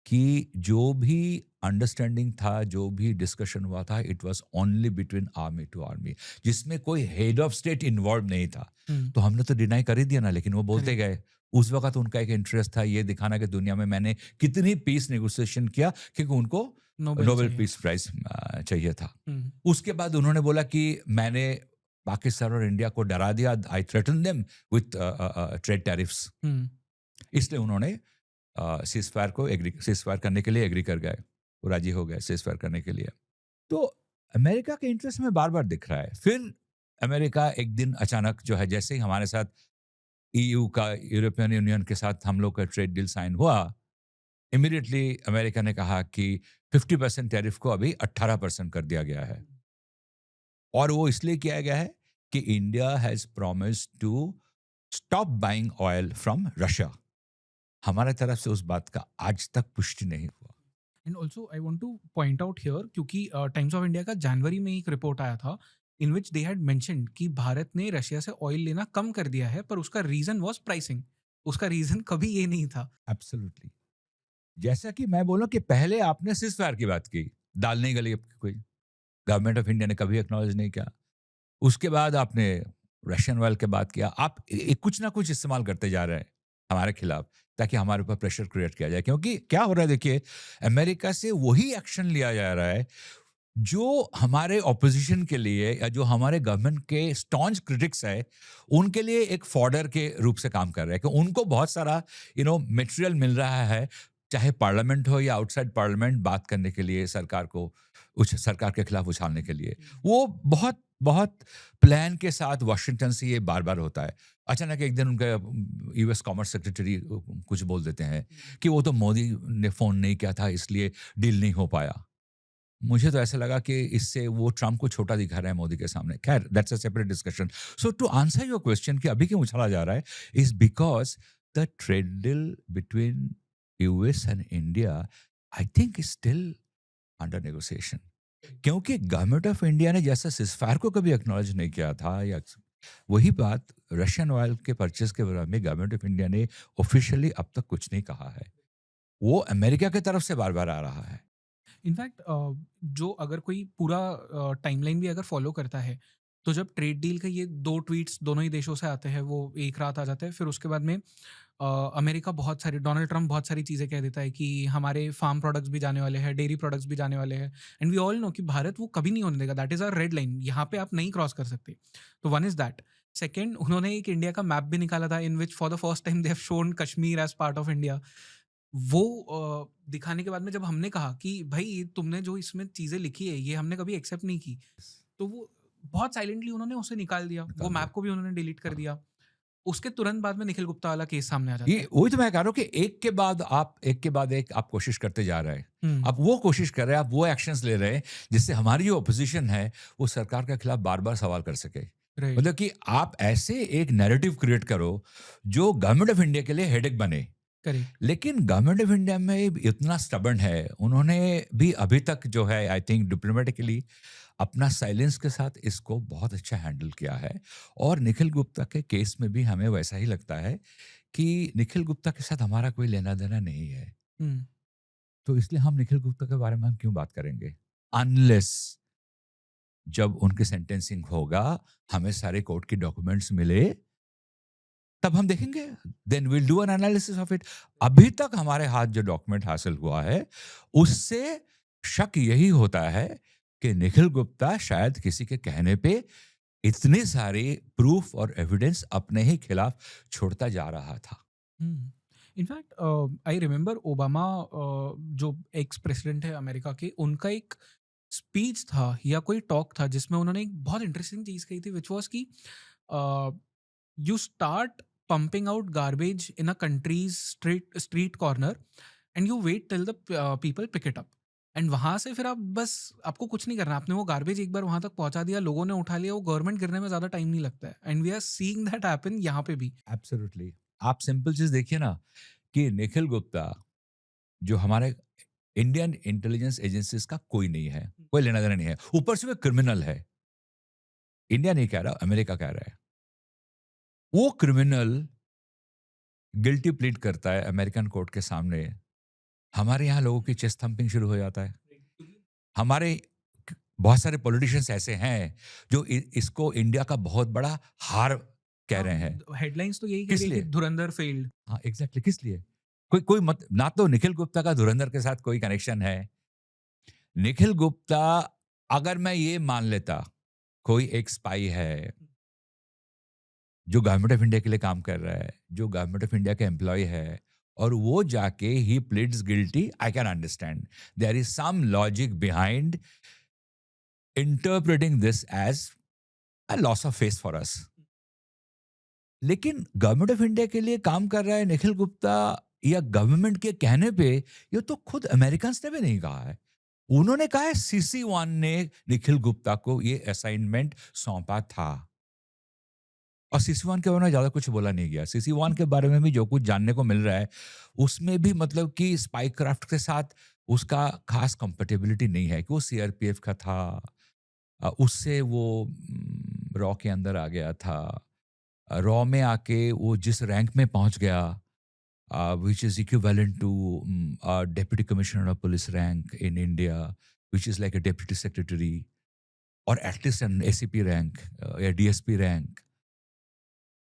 कि जो भी अंडरस्टैंडिंग था, जो भी डिस्कशन हुआ था, it was only between army to army, जिसमें कोई हेड ऑफ स्टेट इन्वॉल्व नहीं था। तो हमने तो डिनाई कर ही दिया ना, लेकिन वो बोलते गए। उस वक्त उनका एक इंटरेस्ट था ये दिखाना कि दुनिया में मैंने कितनी पीस नेगोशिएशन किया, क्योंकि उनको नोबेल पीस प्राइज चाहिए था। उसके बाद उन्होंने बोला कि मैंने पाकिस्तान और इंडिया को डरा दिया, I threatened them with trade tariffs. इसलिए उन्होंने सीजफायर सीजफायर करने के लिए एग्री कर गए, वो राजी हो गए सीजफायर करने के लिए। तो अमेरिका के इंटरेस्ट में बार बार दिख रहा है। फिर अमेरिका एक दिन अचानक जो है, जैसे ही हमारे साथ ईयू का, यूरोपियन यूनियन के साथ हम लोग का ट्रेड डील साइन हुआ, इमीडिएटली अमेरिका ने कहा कि 50% टैरिफ को अभी 18% कर दिया गया है। और वो इसलिए किया गया है कि India has promised to stop buying oil from Russia. हमारे तरफ से उस बात का आज तक पुष्टि नहीं हुआ। And also I want two point out here, क्योंकि टाइम्स ऑफ इंडिया का जनवरी में एक रिपोर्ट आया था in which they had mentioned कि भारत ने रशिया से ऑयल लेना कम कर दिया है, पर उसका रीजन वाज प्राइसिंग। उसका रीजन कभी ये नहीं था। एब्सोल्युटली। जैसा कि मैं बोला कि पहले आपने सीजफायर की बात की, दाल नहीं गली कोई, गवर्नमेंट ऑफ इंडिया ने कभी एक्नॉलेज नहीं किया। उसके बाद आपने रशियन ऑयल की बात किया। आप कुछ ना कुछ इस्तेमाल करते जा रहे हैं हमारे खिलाफ, ताकि हमारे ऊपर प्रेशर क्रिएट किया जाए। क्योंकि क्या हो रहा है, देखिए, अमेरिका से वही एक्शन लिया जा रहा है जो हमारे ऑपोजिशन के लिए या जो हमारे गवर्नमेंट के स्टॉन्च क्रिटिक्स है, उनके लिए एक फॉर्डर के रूप से काम कर रहा है। कि उनको बहुत सारा मटेरियल मिल रहा है, चाहे पार्लियामेंट हो या आउटसाइड पार्लियामेंट, बात करने के लिए, सरकार को सरकार के खिलाफ उछालने के लिए। वो बहुत बहुत प्लान के साथ वाशिंगटन से ये बार बार होता है। अचानक एक दिन उनका यूएस कॉमर्स सेक्रेटरी कुछ बोल देते हैं कि वो तो मोदी ने फोन नहीं किया था इसलिए डील नहीं हो पाया। मुझे तो ऐसा लगा कि इससे वो ट्रम्प को छोटा दिखा रहे हैं मोदी के सामने। खैर, that's a separate discussion. So to answer your question कि अभी क्यों उछाला जा रहा है, is because the trade deal between US and India I think is still under negotiation. क्योंकि गवर्नमेंट ऑफ इंडिया ने जैसा सीजफायर को कभी एक्नॉलेज नहीं किया था, या वही बात रशियन ऑयल के परचेज के बारे में गवर्नमेंट ऑफ इंडिया ने ऑफिशियली अब तक कुछ नहीं कहा है। वो अमेरिका की तरफ से बार बार आ रहा है। इनफैक्ट जो अगर कोई पूरा टाइमलाइन भी अगर फॉलो करता है, तो जब ट्रेड डील के ये 2 ट्वीट्स दोनों ही देशों से आते हैं, वो एक रात आ जाते हैं। फिर उसके बाद में अमेरिका बहुत सारी, डोनाल्ड ट्रम्प बहुत सारी चीज़ें कह देता है कि हमारे फार्म प्रोडक्ट्स भी जाने वाले हैं, डेयरी प्रोडक्ट्स भी जाने वाले हैं। एंड वी ऑल नो कि भारत वो कभी नहीं होने देगा। That is our red line, यहाँ पे आप नहीं क्रॉस कर सकते। तो वन इज़ दैट। सेकेंड, उन्होंने एक इंडिया का मैप भी निकाला था in which for the first time they have shown Kashmir as part of India. वो दिखाने के बाद में जब हमने कहा कि भाई तुमने जो इसमें चीज़ें लिखी है ये हमने कभी एक्सेप्ट नहीं की, तो वो बहुत साइलेंटली उन्होंने उसे निकाल दिया। वो मैप को भी उन्होंने डिलीट कर दिया। उसके तुरंत बाद में निखिल गुप्ता वाला केस सामने आ जाता ये है। वही तो मैं कह रहा हूँ कि एक के बाद एक आप कोशिश करते जा रहे हैं। आप वो कोशिश कर रहे हैं, आप वो एक्शंस ले रहे हैं जिससे हमारी जो अपोजिशन है वो सरकार के खिलाफ बार बार सवाल कर सके। Right. मतलब कि आप ऐसे एक नैरेटिव क्रिएट करो जो गवर्नमेंट ऑफ इंडिया के लिए हेडेक बने। करेक्ट। लेकिन गवर्नमेंट ऑफ इंडिया में इतना स्टबर्न है, उन्होंने भी अभी तक जो है आई थिंक डिप्लोमेटिकली अपना साइलेंस के साथ इसको बहुत अच्छा हैंडल किया है। और निखिल गुप्ता के केस में भी हमें वैसा ही लगता है कि निखिल गुप्ता के साथ हमारा कोई लेना देना नहीं है, हम्म, तो इसलिए हम निखिल गुप्ता के बारे में हम क्यों बात करेंगे, अनलेस जब उनकी सेंटेंसिंग होगा, हमें सारे कोर्ट के डॉक्यूमेंट्स मिले, तब हम देखेंगे, then will do an analysis of it. अभी तक हमारे हाथ जो डॉक्यूमेंट हासिल हुआ है, उससे शक यही होता है कि निखिल गुप्ता शायद किसी के कहने पे इतने सारे प्रूफ और एविडेंस अपने ही खिलाफ छोड़ता जा रहा था। इनफैक्ट आई रिमेम्बर ओबामा, जो एक्स प्रेसिडेंट है अमेरिका के, उनका एक स्पीच था या कोई टॉक था जिसमें उन्होंने एक बहुत इंटरेस्टिंग चीज़ कही थी, विच वॉज कि you start pumping out garbage in a country's street corner and you wait till the people pick it up, and वहां से फिर आप बस, आपको कुछ नहीं करना, आपने वो गार्बेज एक बार वहां तक पहुंचा दिया, लोगों ने उठा लिया, वो गवर्नमेंट गिरने में ज्यादा टाइम नहीं लगता है, and we are seeing that happen यहाँ पे भी। एब्सोल्युटली। आप सिंपल चीज देखिए ना कि निखिल गुप्ता जो हमारे इंडियन इंटेलिजेंस एजेंसीज का कोई नहीं है, कोई लेना देना नहीं है, ऊपर से वो क्रिमिनल है। इंडिया नहीं कह रहा, अमेरिका कह रहा है। वो क्रिमिनल गिल्टी प्लीड करता है अमेरिकन कोर्ट के सामने, हमारे यहाँ लोगों की चेस्ट थंपिंग शुरू हो जाता है। हमारे बहुत सारे पॉलिटिशियंस ऐसे हैं जो इसको इंडिया का बहुत बड़ा हार कह रहे हैं। हेडलाइंस तो यही कह किस रही है लिए? कि धुरंधर फेल्ड। हाँ एग्जैक्टली, किस लिए? कोई कोई मत, ना तो निखिल गुप्ता का धुरंधर के साथ कोई कनेक्शन है। निखिल गुप्ता, अगर मैं ये मान लेता कोई एक स्पाई है जो गवर्नमेंट ऑफ इंडिया के लिए काम कर रहा है, जो गवर्नमेंट ऑफ इंडिया का एम्प्लॉय है, और वो जाके ही pleads guilty, I can understand there is some logic behind interpreting this as a loss of face for us. लेकिन गवर्नमेंट ऑफ इंडिया के लिए काम कर रहा है निखिल गुप्ता, या गवर्नमेंट के कहने पे, ये तो खुद अमेरिकन ने भी नहीं कहा है। उन्होंने कहा है CC1 ने निखिल गुप्ता को ये असाइनमेंट सौंपा था, और CC1 के बारे में ज्यादा कुछ बोला नहीं गया। CC1 के बारे में भी जो कुछ जानने को मिल रहा है, उसमें भी मतलब कि स्पाई क्राफ्ट के साथ उसका खास कंपेटेबिलिटी नहीं है कि वो CRPF का था, उससे वो रॉ के अंदर आ गया था, रॉ में आके वो जिस रैंक में पहुंच गया, which is equivalent to a deputy commissioner of police rank in India, which is like a deputy secretary, or at least an ACP rank, या DSP rank.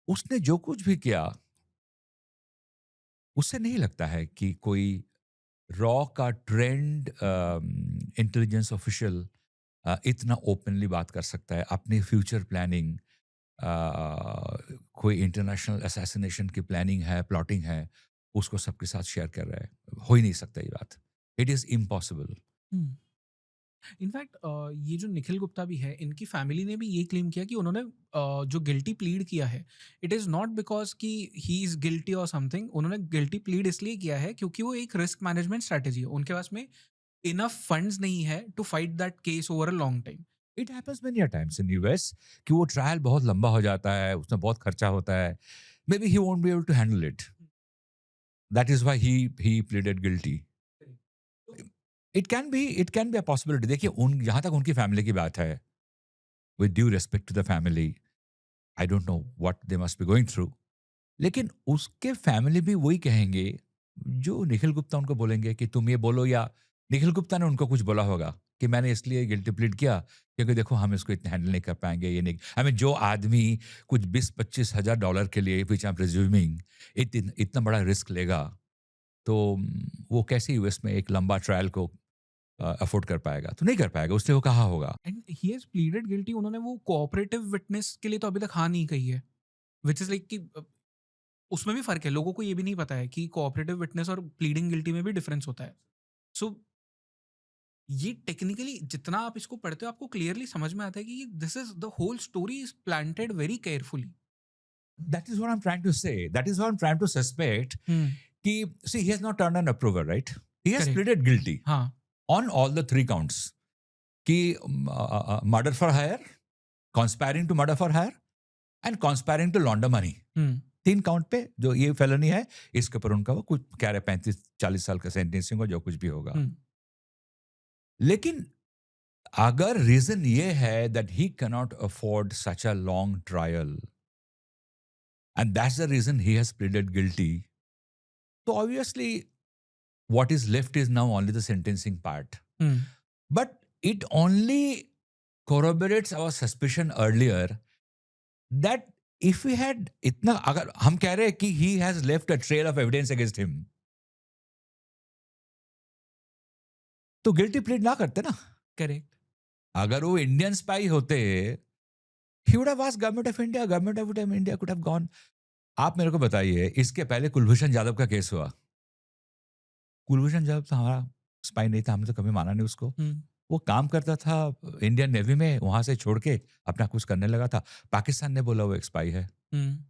उसने जो कुछ भी किया, उससे नहीं लगता है कि कोई रॉ का ट्रेंड इंटेलिजेंस ऑफिशियल इतना ओपनली बात कर सकता है अपनी फ्यूचर प्लानिंग, कोई इंटरनेशनल असैसिनेशन की प्लानिंग है, प्लॉटिंग है, उसको सबके साथ शेयर कर रहा है। हो ही नहीं सकता ये बात, इट इज इम्पॉसिबल। इनफैक्ट ये जो निखिल गुप्ता भी है, इनकी फैमिली ने भी ये क्लेम किया कि उन्होंने जो गिल्टी प्लीड किया है, इट इज़ नॉट बिकॉज कि ही इज़ गिल्टी और समथिंग। उन्होंने गिल्टी प्लीड इसलिए किया है क्योंकि वो एक रिस्क मैनेजमेंट स्ट्रैटेजी है, उनके पास में इनफ फंड्स नहीं है to fight that case over a long time. It happens many times in US कि वो ट्रायल बहुत लंबा हो जाता है, उसमें बहुत खर्चा होता है, maybe he won't be able to handle it, that is why he pleaded guilty. It can be a possibility. देखिए, उन जहां तक उनकी फैमिली की बात है, with due respect to the family, I don't know what they must be going through, लेकिन उसके फैमिली भी वही कहेंगे जो निखिल गुप्ता उनको बोलेंगे कि तुम ये बोलो, या निखिल गुप्ता ने उनको कुछ बोला होगा कि मैंने इसलिए गिल्टी प्लीड किया क्योंकि देखो हम इसको इतना हैंडल नहीं कर पाएंगे, ये नहीं। आई मीन, जो आदमी कुछ 20-25 हजार डॉलर के लिए, विच आई एम प्रिज्यूमिंग, इतना बड़ा रिस्क लेगा, तो वो कैसे यूएस में एक लंबा ट्रायल को अफोर्ड कर पाएगा? तो नहीं कर पाएगा, उसने वो कहा होगा। And he has pleaded guilty. उन्होंने वो कोऑपरेटिव विटनेस के लिए तो अभी तक हाँ नहीं कही है, विच इज लाइक कि उसमें भी फर्क है, लोगों को ये भी नहीं पता है कि कोऑपरेटिव विटनेस और प्लीडिंग गिल्टी में भी डिफरेंस होता है। सो ये टेक्निकली जितना आप इसको पढ़ते हो, आपको क्लियरली समझ में आता है कि this is the whole story is planted very carefully. That is what I'm trying to say. That is what I'm trying to suspect. Ki, see, he has not turned an approver, right? He has Correct. pleaded guilty हाँ, on all the 3 counts. Ki, murder for hire, conspiring to murder for hire, and conspiring to launder money. 3 count पे जो ये felony है, इसके ऊपर उनका वो कुछ कह रहे 35-40 साल का सेंटेंसिंग हो, जो कुछ भी होगा। लेकिन अगर रीजन ये है that he cannot afford such a long trial, and that's the reason he has pleaded guilty. So obviously, what is left is now only the sentencing part. Hmm, But it only corroborates our suspicion earlier that if we had इतना, अगर हम कह रहे हैं कि he has left a trail of evidence against him, तो guilty plead ना करते ना. करेक्ट. अगर वो इंडियन स्पाई होते, he would have asked government of India, government of India could have gone. आप मेरे को बताइए, इसके पहले कुलभूषण जाधव का केस हुआ. कुलभूषण जाधव तो हमारा स्पाई नहीं था, हमने तो कभी माना नहीं उसको. हम्म, वो काम करता था इंडियन नेवी में, वहां से छोड़ के अपना कुछ करने लगा था. पाकिस्तान ने बोला वो एक स्पाई है. हम्म,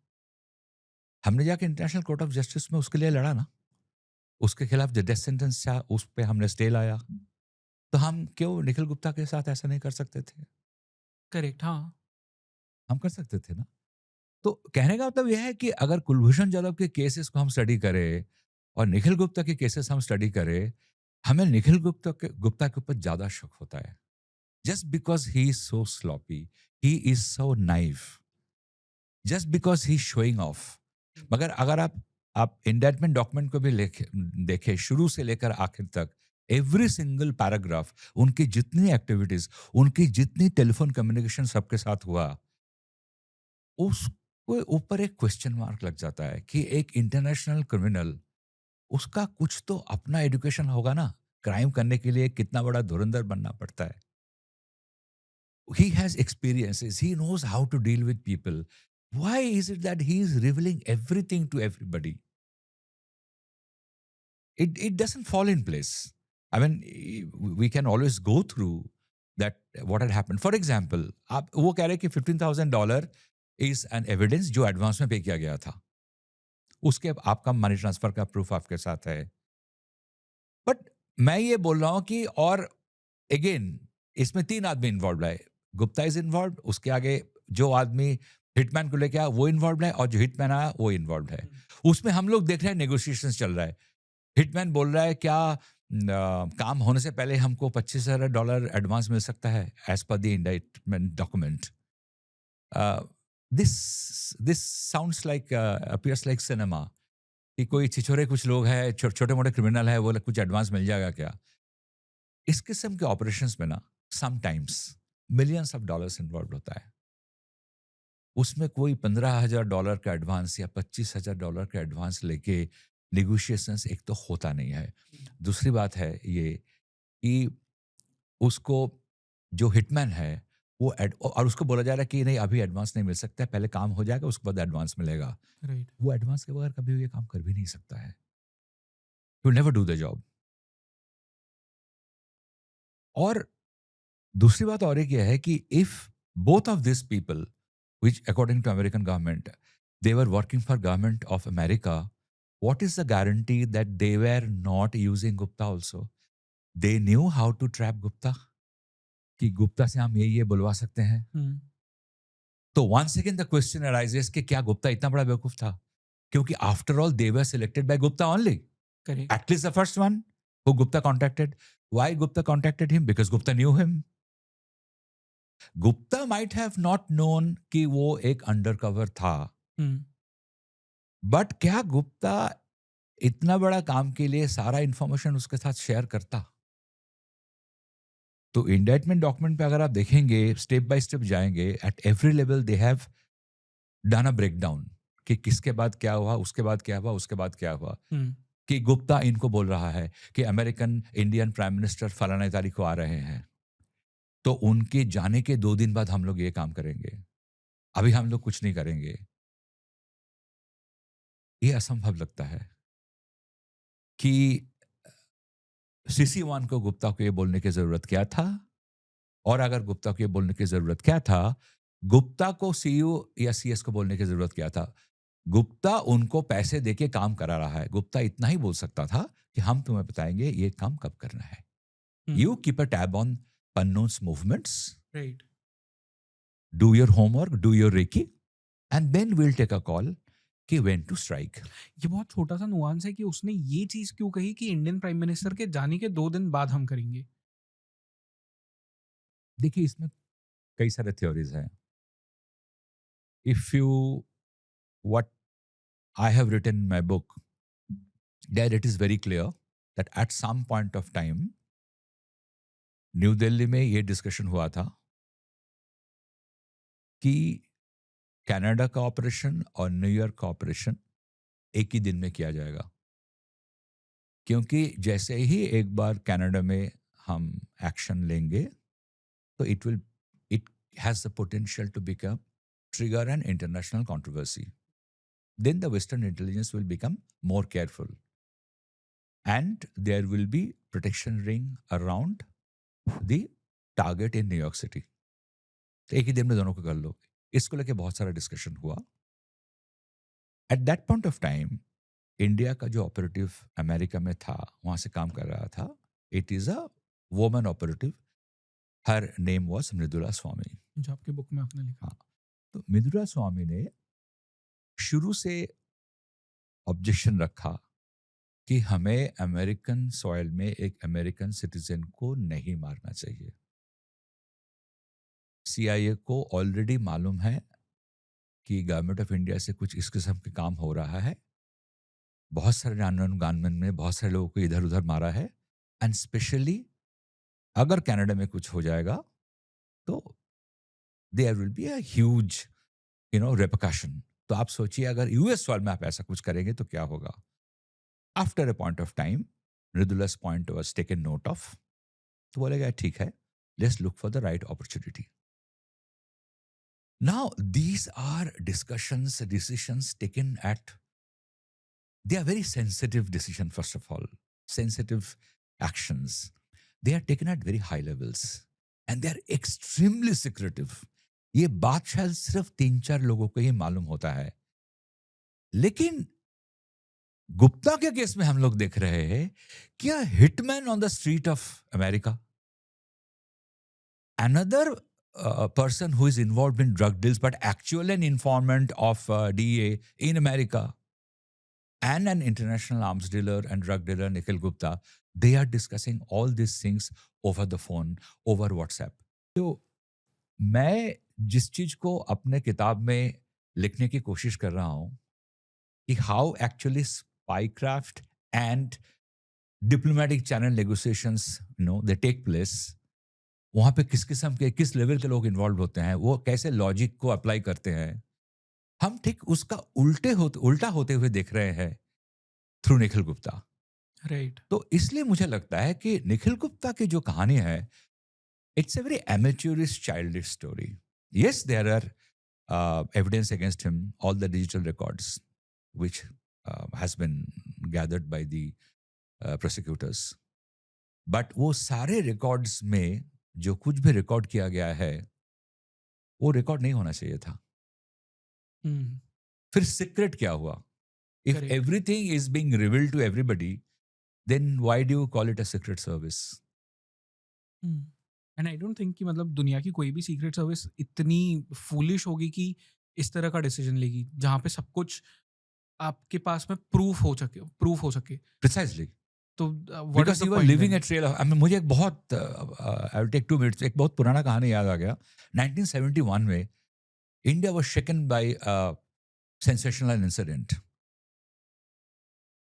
हमने जाके इंटरनेशनल कोर्ट ऑफ जस्टिस में उसके लिए लड़ा ना. उसके खिलाफ जो डेथ सेंटेंस था उस पे हमने स्टे लाया. तो हम क्यों निखिल गुप्ता के साथ ऐसा नहीं कर सकते थे? करेक्ट. हाँ. हम कर सकते थे ना. तो कहने का मतलब यह है कि अगर कुलभूषण जाधव के केसेस को हम स्टडी करें और निखिल गुप्ता के केसेस हम स्टडी करें, हमें निखिल गुप्ता के ऊपर ज्यादा शक होता है. Just because he is so sloppy, he is so naive, just because he showing off. मगर अगर आप इंडictment डॉक्यूमेंट को भी देखें शुरू से लेकर आखिर तक, एवरी सिंगल पैराग्राफ, उनकी जितनी एक्टिविटीज, उनकी जितनी टेलीफोन कम्युनिकेशन सबके साथ हुआ, उसके ऊपर एक क्वेश्चन मार्क लग जाता है कि एक इंटरनेशनल क्रिमिनल, उसका कुछ तो अपना एजुकेशन होगा ना. क्राइम करने के लिए कितना बड़ा धुरंधर बनना पड़ता है. He has experiences, he knows how to deal with people. Why is it that he is revealing everything to everybody? It doesn't fall in place. I mean, we can always go through that what had happened. For example, आप वो कह रहे कि $15,000 is an evidence जो advance में पे किया गया था. उसके आपका मनी ट्रांसफर का प्रूफ आपके साथ है. बट मैं ये बोल रहा हूं कि, और अगेन इसमें 3 आदमी इन्वॉल्व है. गुप्ता इज इन्वॉल्व, उसके आगे जो आदमी हिटमैन को लेके आया वो इन्वॉल्व है, और जो हिटमैन आया वो इन्वॉल्व है. उसमें हम लोग देख रहे हैं नेगोशिएशन चल रहा है. हिटमैन बोल रहा है क्या काम होने से पहले हमको $25,000 एडवांस मिल सकता है as per the indictment document. This sounds like appears like cinema, कि कोई छिछोरे कुछ लोग हैं, छोटे मोटे क्रिमिनल है, वो कुछ एडवांस मिल जाएगा क्या. इस किस्म के ऑपरेशंस में ना sometimes millions of dollars involve होता है. उसमें कोई $15,000 का एडवांस या $25,000 का एडवांस लेके नेगोशिएशंस एक तो होता नहीं है. दूसरी बात है ये कि उसको जो हिटमैन है वो और उसको बोला जा रहा है कि नहीं अभी एडवांस नहीं मिल सकता है, पहले काम हो जाएगा उसके बाद एडवांस मिलेगा. राइट. वो एडवांस के बगैर कभी ये काम कर भी नहीं सकता है. You never do the job. और दूसरी बात और एक यह है कि if both of this people which according to American government they were working for government of America, what is the guarantee that they were not using Gupta also? They knew how to trap Gupta, कि गुप्ता से हम ये बुलवा सकते हैं. हम्म, तो once again the question arises कि क्या गुप्ता इतना बड़ा बेवकूफ था? क्योंकि after all they were selected by Gupta only, correct. at least the first one who Gupta contacted. Why Gupta contacted him? Because Gupta knew him. Gupta might have not known कि वो एक अंडरकवर था. हम्म, बट क्या गुप्ता इतना बड़ा काम के लिए सारा इंफॉर्मेशन उसके साथ शेयर करता? तो इंडाइटमेंट डॉक्यूमेंट पे अगर आप देखेंगे, स्टेप बाय स्टेप जाएंगे, at every level they have done a breakdown कि किसके बाद क्या हुआ, उसके बाद क्या हुआ, उसके बाद क्या हुआ. हम्म, कि गुप्ता इनको बोल रहा है कि अमेरिकन इंडियन प्राइम मिनिस्टर फलाना तारीख को आ रहे हैं, तो उनके जाने के 2 दिन बाद हम लोग ये काम करेंगे, अभी हम लोग कुछ नहीं करेंगे. ये असंभव लगता है कि CC1 को गुप्ता को ये बोलने की जरूरत क्या था, और अगर गुप्ता को ये बोलने की जरूरत क्या था, गुप्ता को CEO या CS को बोलने की जरूरत क्या था. गुप्ता उनको पैसे देके काम करा रहा है. गुप्ता इतना ही बोल सकता था कि हम तुम्हें बताएंगे ये काम कब करना है. You keep a tab on Panno's movements, right. do your homework, do your Reiki, and then we'll take a call कि when to strike. ये बहुत छोटा सा नुआंस है कि उसने ये चीज क्यों कही कि इंडियन प्राइम मिनिस्टर के जाने के 2 दिन बाद हम करेंगे. देखिए इसमें कई सारे थ्योरीज हैं. If you what I have written in my book that it is very clear that at some point of time, new Delhi में ये डिस्कशन हुआ था कि कनाडा का ऑपरेशन और न्यूयॉर्क का ऑपरेशन एक ही दिन में किया जाएगा, क्योंकि जैसे ही एक बार कनाडा में हम एक्शन लेंगे तो it has the potential to become trigger an international controversy. Then the Western intelligence will become more careful, and there will be protection ring around the target in New York City. तो एक ही दिन में दोनों को कर लो. इसको लेके बहुत सारा डिस्कशन हुआ. At that point of time India का जो ऑपरेटिव अमेरिका में था, वहां से काम कर रहा था, it is a woman operative. Her name was Mridula Swami. जो आपके बुक में आपने लिखा. हाँ, तो मृदुला स्वामी ने शुरू से ऑब्जेक्शन रखा कि हमें अमेरिकन सॉइल में एक अमेरिकन सिटीजन को नहीं मारना चाहिए. सीआईए को ऑलरेडी मालूम है कि गवर्नमेंट ऑफ इंडिया से कुछ इस किस्म के काम हो रहा है. बहुत सारे अननोन गनमैन ने बहुत सारे लोगों को इधर उधर मारा है, एंड स्पेशली अगर कनाडा में कुछ हो जाएगा तो there will be a huge repercussion. तो आप सोचिए अगर यूएस सॉइल में आप ऐसा कुछ करेंगे तो क्या होगा. After a point of time Mridula's point was taken note of. तो बोलेगा ठीक है, let's look for the right opportunity. Now these are discussions, decisions taken at, they are very sensitive decision. First of all, sensitive actions, they are taken at very high levels and they are extremely secretive. ये बात शायद सिर्फ 3-4 लोगों को ही मालूम होता है. लेकिन गुप्ता के केस में हम लोग देख रहे हैं कि a hitman on the street of America, another person who is involved in drug deals but actually an informant of DEA in America, and an international arms dealer and drug dealer Nikhil Gupta, they are discussing all these things over the phone, over WhatsApp. तो मैं जिस चीज को अपने किताब में लिखने की कोशिश कर रहा हूं कि how actually spycraft and diplomatic channel negotiations they take place, वहां पे किस किस्म के, किस लेवल के लोग इन्वॉल्व होते हैं, वो कैसे लॉजिक को अप्लाई करते हैं, हम ठीक उसका उल्टा होते हुए देख रहे हैं थ्रू निखिल गुप्ता. राइट. तो इसलिए मुझे लगता है कि निखिल गुप्ता की जो कहानी है, it's a very amateurish, childish story. Yes, there are evidence against him, all the digital records, which has been gathered by the prosecutors. But वो सारे records में जो कुछ भी रिकॉर्ड किया गया है, वो रिकॉर्ड नहीं होना चाहिए था. फिर सीक्रेट क्या हुआ? If Correct. everything is being revealed to everybody, then why do you call it a secret service? And I don't think कि मतलब दुनिया की कोई भी सीक्रेट सर्विस इतनी फूलिश होगी कि इस तरह का डिसीजन लेगी जहाँ पे सब कुछ आपके पास में प्रूफ हो सके. Precisely. तो what Because is the you were point living a trail of, I mean, मुझे एक बहुत I will take 2 minutes, एक बहुत पुराना कहानी याद आ गया. 1971 में India was shaken by a sensational incident.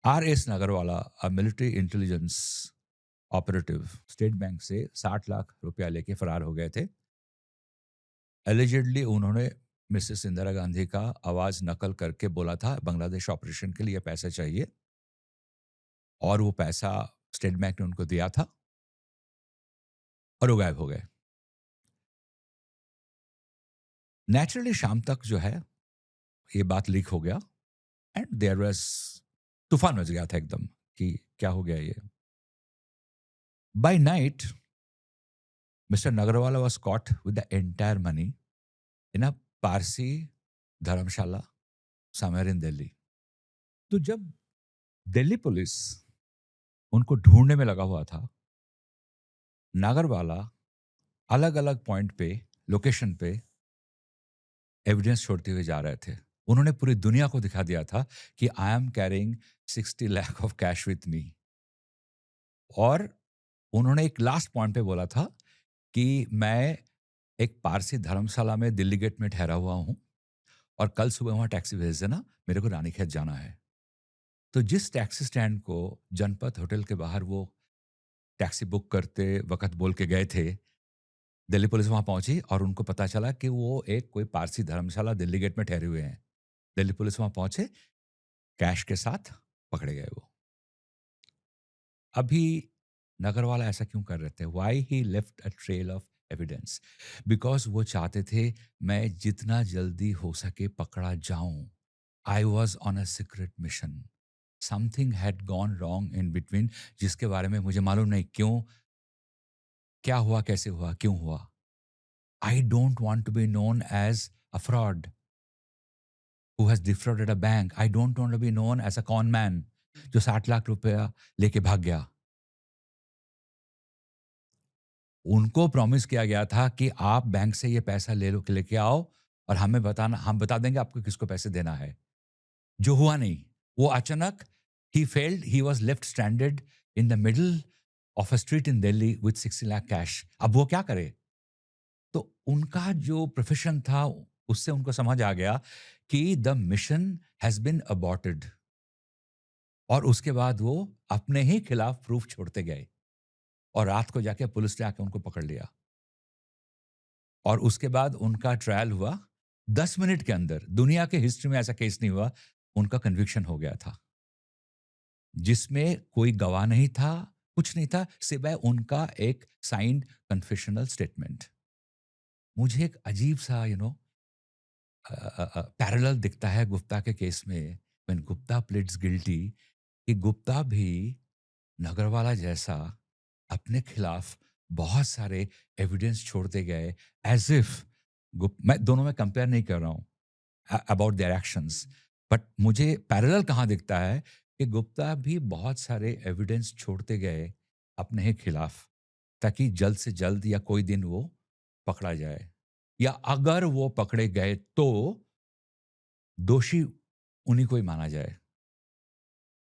R.S. Nagarwala, a military intelligence operative, state bank से 60 लाख रुपया लेके फरार हो गए थे. एलिजिडली उन्होंने मिसेस इंदिरा गांधी का आवाज नकल करके बोला था बांग्लादेश ऑपरेशन के लिए पैसा चाहिए, और वो पैसा स्टेट बैंक ने उनको दिया था और वो गायब हो गए. नेचुरली शाम तक जो है ये बात लीक हो गया, एंड देयर वाज तूफान मच गया था एकदम कि क्या हो गया ये. By night, Mr. Nagarwala was caught with the entire money in a Parsi dharamshala somewhere in Delhi. तो जब दिल्ली पुलिस उनको ढूंढने में लगा हुआ था, नागरवाला अलग अलग पॉइंट पे, लोकेशन पे एविडेंस छोड़ते हुए जा रहे थे. उन्होंने पूरी दुनिया को दिखा दिया था कि I am carrying 60 lakh of cash with me. और उन्होंने एक लास्ट पॉइंट पे बोला था कि मैं एक पारसी धर्मशाला में दिल्ली गेट में ठहरा हुआ हूं और कल सुबह वहाँ टैक्सी भेज देना, मेरे को रानीखेत जाना है। तो जिस टैक्सी स्टैंड को जनपथ होटल के बाहर वो टैक्सी बुक करते वक़्त बोल के गए थे, दिल्ली पुलिस वहाँ पहुँची और उनको पता चला कि वो एक कोई पारसी धर्मशाला दिल्ली गेट में ठहरे हुए हैं। दिल्ली पुलिस वहाँ पहुँचे, कैश के साथ पकड़े गए वो। अभी नगरवाला ऐसा क्यों कर रहे थे? Why he left a trail of evidence? Because वो चाहते थे मैं जितना जल्दी हो सके पकड़ा जाऊँ। I was on a secret mission. Something had gone wrong in between, जिसके बारे में मुझे मालूम नहीं क्यों, क्या हुआ, कैसे हुआ, क्यों हुआ। I don't want to be known as a fraud who has defrauded a bank. I don't want to be known as a con man जो 60 लाख रुपया लेके भाग गया। उनको प्रॉमिस किया गया था कि आप बैंक से ये पैसा लेके आओ और हमें बताना, हम बता देंगे आपको किसको पैसे देना है। जो हुआ नहीं। वो अचानक ही failed, he was left stranded in the middle of a street in Delhi with 60 lakh cash. अब वो क्या करे? तो उनका जो प्रोफेशन था उससे उनको समझ आ गया कि the mission has been aborted, और उसके बाद वो अपने ही खिलाफ प्रूफ छोड़ते गए और रात को जाके पुलिस ने आके उनको पकड़ लिया। और उसके बाद उनका ट्रायल हुआ। 10 मिनट के अंदर, दुनिया के हिस्ट्री में ऐसा केस नहीं हुआ, उनका कन्विक्शन हो गया था, जिसमें कोई गवाह नहीं था, कुछ नहीं था, सिवाय उनका एक साइंड कन्फेशनल स्टेटमेंट। मुझे एक अजीब सा पैरेलल दिखता है गुप्ता के केस में, व्हेन गुप्ता प्लीड्स गिल्टी, कि गुप्ता भी नगरवाला जैसा अपने खिलाफ बहुत सारे एविडेंस छोड़ते गए, एज इफ मैं दोनों में कंपेयर नहीं कर रहा हूं अबाउट देयर एक्शंस, बट मुझे पैरेलल कहाँ दिखता है कि गुप्ता भी बहुत सारे एविडेंस छोड़ते गए अपने ही खिलाफ, ताकि जल्द से जल्द या कोई दिन वो पकड़ा जाए, या अगर वो पकड़े गए तो दोषी उन्हीं को ही माना जाए,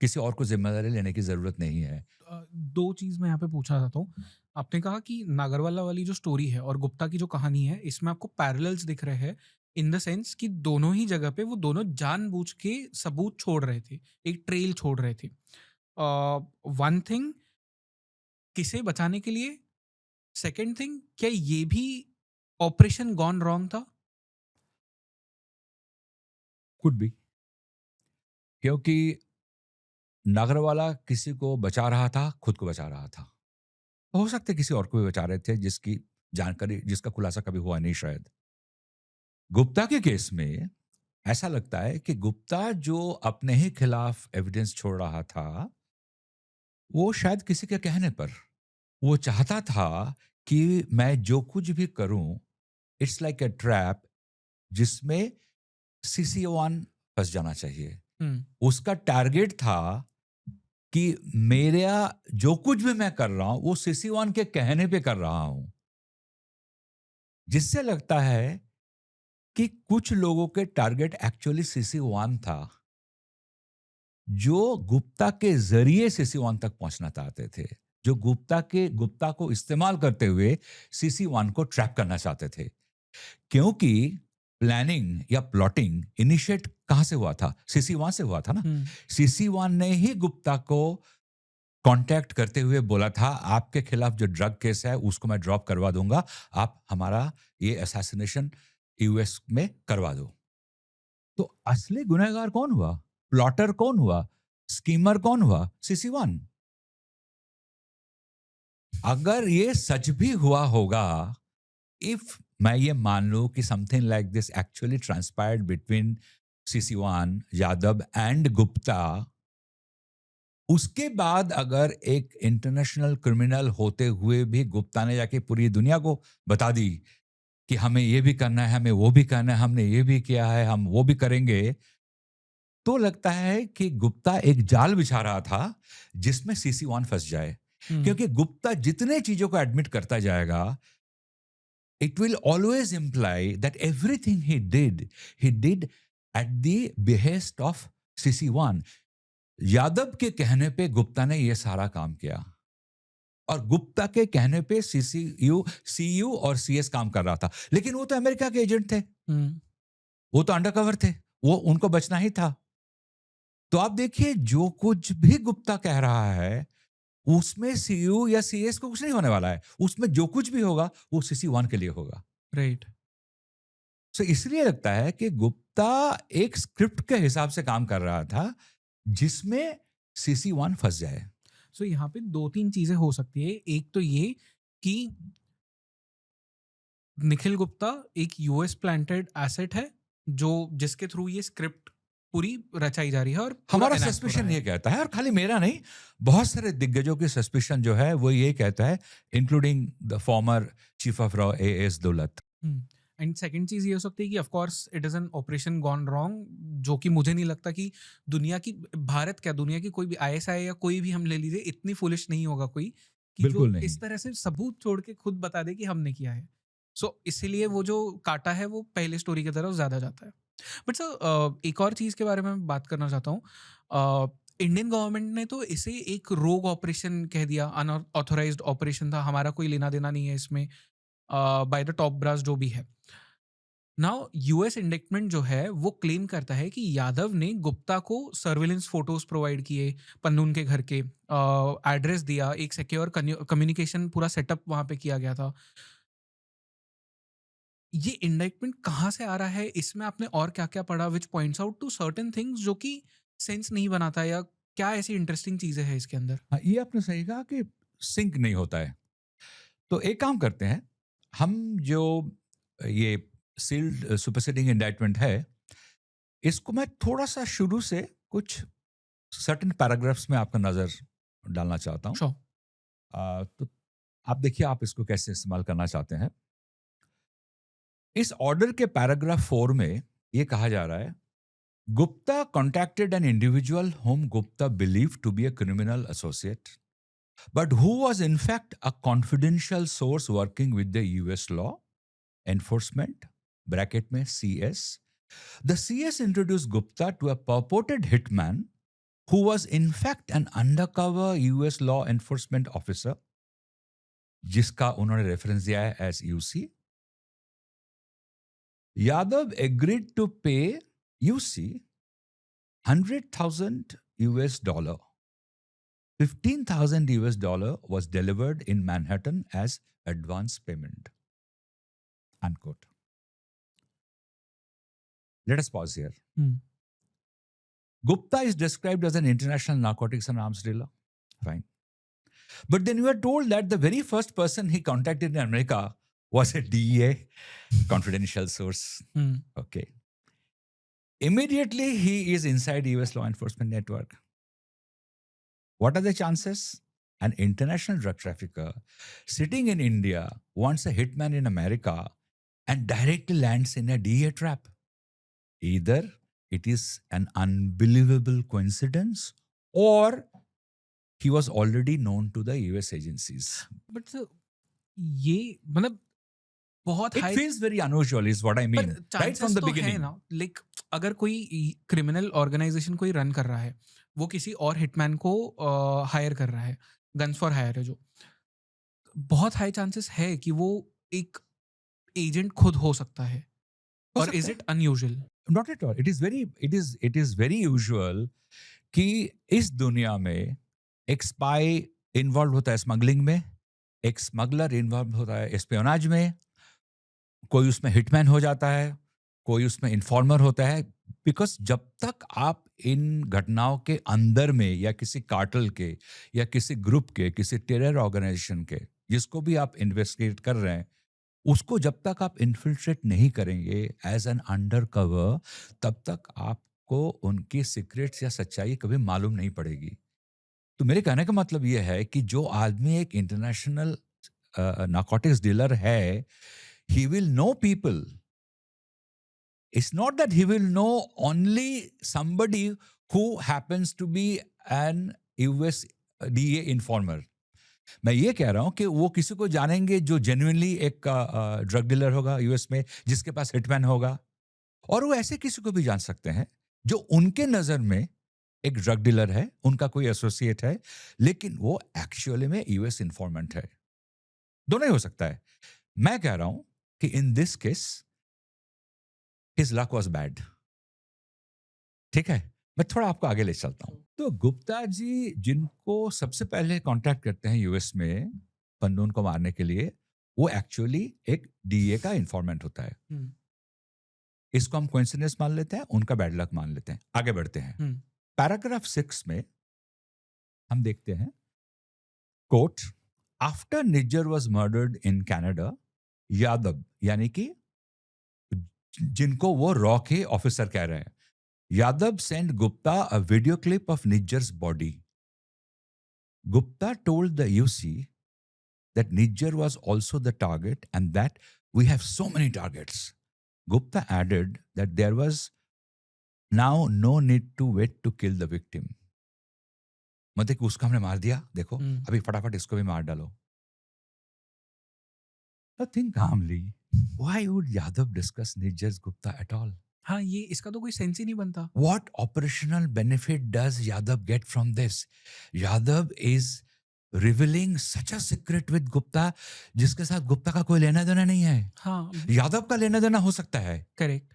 किसी और को जिम्मेदारी लेने की जरूरत नहीं है। दो चीज मैं यहाँ पे पूछना चाहता हूँ। आपने कहा कि नागरवाला वाली जो स्टोरी है और गुप्ता की जो कहानी है, इसमें आपको पैरेलल्स दिख रहे हैं, इन द सेंस कि दोनों ही जगह पे वो दोनों जानबूझ के सबूत छोड़ रहे थे, एक ट्रेल छोड़ रहे थे। वन थिंग, किसे बचाने के लिए। सेकंड थिंग, क्या ये भी ऑपरेशन गॉन रॉन्ग था? कुड बी, क्योंकि नागरवाला किसी को बचा रहा था, खुद को बचा रहा था। हो सकता है किसी और को भी बचा रहे थे, जिसकी जानकारी, जिसका खुलासा कभी हुआ नहीं शायद। गुप्ता के केस में ऐसा लगता है कि गुप्ता जो अपने ही खिलाफ एविडेंस छोड़ रहा था, वो शायद किसी के कहने पर, वो चाहता था कि मैं जो कुछ भी करूं, इट्स लाइक अ ट्रैप जिसमें सीसी1 फंस जाना चाहिए। हम्म। उसका टारगेट था कि मेरा जो कुछ भी मैं कर रहा हूं वो सीसी1 के कहने पे कर रहा हूं, जिससे लगता है कि कुछ लोगों के टारगेट एक्चुअली सीसी1 था, जो गुप्ता के जरिए सीसी1 तक पहुंचना चाहते थे, जो गुप्ता को इस्तेमाल करते हुए सीसी1 को ट्रैप करना चाहते थे। क्योंकि प्लानिंग या प्लॉटिंग इनिशिएट कहां से हुआ था? सीसी1 से हुआ था ना। सीसी1 ने ही गुप्ता को कांटेक्ट करते हुए बोला था, आपके खिलाफ जो ड्रग केस है उसको मैं ड्रॉप करवा दूंगा, आप हमारा ये असैसिनेशन यूएस में करवा दो। तो असली गुनहगार कौन हुआ? प्लॉटर कौन हुआ? स्कीमर कौन हुआ? सीसी1। अगर ये सच भी हुआ होगा, इफ मैं ये मान लूं कि something like this actually transpired between CC one, Yadav and Gupta, उसके बाद अगर एक इंटरनेशनल क्रिमिनल होते हुए भी गुप्ता ने जाके पूरी दुनिया को बता दी कि हमें ये भी करना है, हमें वो भी करना है, हमने ये भी किया है, हम वो भी करेंगे, तो लगता है कि गुप्ता एक जाल बिछा रहा था जिसमें सीसी1 फंस जाए। क्योंकि गुप्ता जितने चीजों को एडमिट करता जाएगा, it will always imply that everything he did at the behest of CC1. Yadav के कहने पे गुप्ता ने ये सारा काम किया, और गुप्ता के कहने पे सीयू और सीएस काम कर रहा था, लेकिन वो तो अमेरिका के एजेंट थे। वो तो अंडरकवर थे, वो उनको बचना ही था। तो आप देखिए जो कुछ भी गुप्ता कह रहा है उसमें सीयू या सीएस को कुछ नहीं होने वाला है, उसमें जो कुछ भी होगा वो सीसी वन के लिए होगा। राइट। सो इसलिए लगता है कि गुप्ता एक स्क्रिप्ट के हिसाब से काम कर रहा था जिसमें सीसी वन फंस जाए। सो यहाँ पे 2-3 चीज़ें हो सकती है। एक तो ये कि निखिल गुप्ता एक यूएस प्लांटेड एसेट है, जो जिसके थ्रू ये स्क्रिप्ट पूरी रचाई जा रही है और पूरा हमारा enact हो रहा सस्पिशन है। ये कहता है, और खाली मेरा नहीं, बहुत सारे दिग्गजों की सस्पिशन जो है वो ये कहता है, including the former chief of raw as दौलत। एंड सेकंड चीज़ ये हो सकती है कि of course it is an operation gone wrong, जो कि मुझे नहीं लगता कि दुनिया की, भारत क्या दुनिया की कोई भी आईएसआई या कोई भी हम ले लीजिए, इतनी फुलिश नहीं होगा कोई कि जो बिल्कुल नहीं। इस तरह से सबूत छोड़ के खुद बता दे कि हमने किया है। सो इसीलिए वो जो काटा है वो पहले स्टोरी की तरफ ज़्यादा जाता है। बट सर एक और चीज़ के बारे में मैं बात करना चाहता हूँ। इंडियन गवर्नमेंट ने तो इसे एक रोग ऑपरेशन कह दिया, अनऑथोराइज्ड ऑपरेशन था, हमारा कोई लेना देना नहीं है इसमें, बाय द टॉप ब्रास जो भी है। नाउ यूएस इंडिक्टमेंट जो है वो क्लेम करता है कि यादव ने गुप्ता को सर्विलेंस फोटोज प्रोवाइड किए, पन्नून के घर के, एड्रेस दिया, एक सिक्योर कम्युनिकेशन पूरा सेटअप वहां पे किया गया था। ये इंडिक्टमेंट कहाँ से आ रहा है, इसमें आपने और क्या क्या पढ़ा which points out to certain things जो कि सेंस नहीं बनाता, या क्या ऐसी इंटरेस्टिंग चीजें हैं इसके अंदर? हाँ, ये आपने सही कहा कि सिंक नहीं होता है। तो एक काम करते हैं, हम जो ये सील्ड सुपरसीडिंग इंडाइटमेंट है, इसको मैं थोड़ा सा शुरू से कुछ सर्टेन पैराग्राफ्स में आपका नजर डालना चाहता हूँ। श्योर। तो आप देखिए आप इसको कैसे इस्तेमाल करना चाहते हैं। इस ऑर्डर के पैराग्राफ 4 में ये कहा जा रहा है, Gupta contacted an individual whom Gupta believed to be a criminal associate, but who was in fact a confidential source working with the US law enforcement bracket में CS. The CS introduced Gupta to a purported hitman who was in fact an undercover US law enforcement officer, जिसका उन्होंने reference दिया है as UC. Yadav agreed to pay UC $100,000. $15,000 was delivered in Manhattan as advance payment. Unquote. Let us pause here. Gupta is described as an international narcotics and arms dealer. Fine. But then you are told that the very first person he contacted in America was a DEA confidential source. Okay. Immediately he is inside US law enforcement network. What are the chances? An international drug trafficker sitting in India wants a hitman in America and directly lands in a DEA trap. Either it is an unbelievable coincidence or he was already known to the US agencies. But ये मतलब बहुत It high, feels very unusual is what I mean. Right from the तो है beginning. ना, like अगर कोई criminal organisation कोई run कर रहा है, वो किसी और हिटमैन को हायर कर रहा है, गन्स फॉर हायर है जो, बहुत हाई चांसेस है कि वो एक एजेंट खुद हो सकता है। हो और सकता इज है। It unusual? Not at all. It is very usual कि इस दुनिया में एक स्पाई इन्वॉल्व होता है स्मगलिंग में, एक स्मगलर इन्वॉल्व होता है एस्पियोनाज में, कोई उसमें हिटमैन हो जाता है, कोई उसमें इन्फॉर्मर होता है। बिकॉज जब तक आप इन घटनाओं के अंदर में या किसी कार्टल के या किसी ग्रुप के, किसी टेरर ऑर्गेनाइजेशन के, जिसको भी आप इन्वेस्टिगेट कर रहे हैं, उसको जब तक आप इन्फिल्ट्रेट नहीं करेंगे एज एन अंडर कवर, तब तक आपको उनकी सीक्रेट्स या सच्चाई कभी मालूम नहीं पड़ेगी। तो मेरे कहने का मतलब यह है कि जो आदमी एक इंटरनेशनल नार्कोटिक्स डीलर है, he will know people. It's not that he will know only somebody who happens to be an US DA informer. मैं ये कह रहा हूं कि वो किसी को जानेंगे जो जेन्युइनली एक ड्रग डीलर होगा यूएस में, जिसके पास हिटमैन होगा, और वो ऐसे किसी को भी जान सकते हैं जो उनके नजर में एक ड्रग डीलर है, उनका कोई एसोसिएट है, लेकिन वो एक्चुअली में यूएस इन्फॉर्मेंट है। दोनों ही हो सकता है। मैं कह रहा हूं कि in this case his luck was bad. ठीक है, मैं थोड़ा आपको आगे ले चलता हूँ। तो गुप्ता जी जिनको सबसे पहले कांटेक्ट करते हैं यूएस में पन्नून को मारने के लिए, वो एक्चुअली एक डीए का इन्फॉर्मेंट होता है। हम्म, इसको हम कोइंसिडेंस मान लेते हैं, उनका बैड लक मान लेते हैं। आगे बढ़ते हैं। हम्म, पैराग्राफ 6 में हम देखते हैं, quote, after Nijjar was murdered in Canada, Yadav यानी कि जिनको वो रॉ के ऑफिसर कह रहे हैं, Yadav sent Gupta a video clip of Nijjar's body. Gupta told the UC that Nijjar was also the target and that we have so many targets. Gupta added that there was now no need to wait to kill the victim. मतलब कि उसको हमने मार दिया, देखो अभी फटाफट इसको भी मार डालो। Now think calmly. Why would Yadav discuss Nijjar's Gupta at all? हाँ, ये इसका तो कोई सेंस ही नहीं बनता। What operational benefit does Yadav get from this? Yadav is revealing such a secret with Gupta जिसके साथ गुप्ता का कोई लेना देना नहीं है। हाँ, यादव का लेना देना हो सकता है, करेक्ट,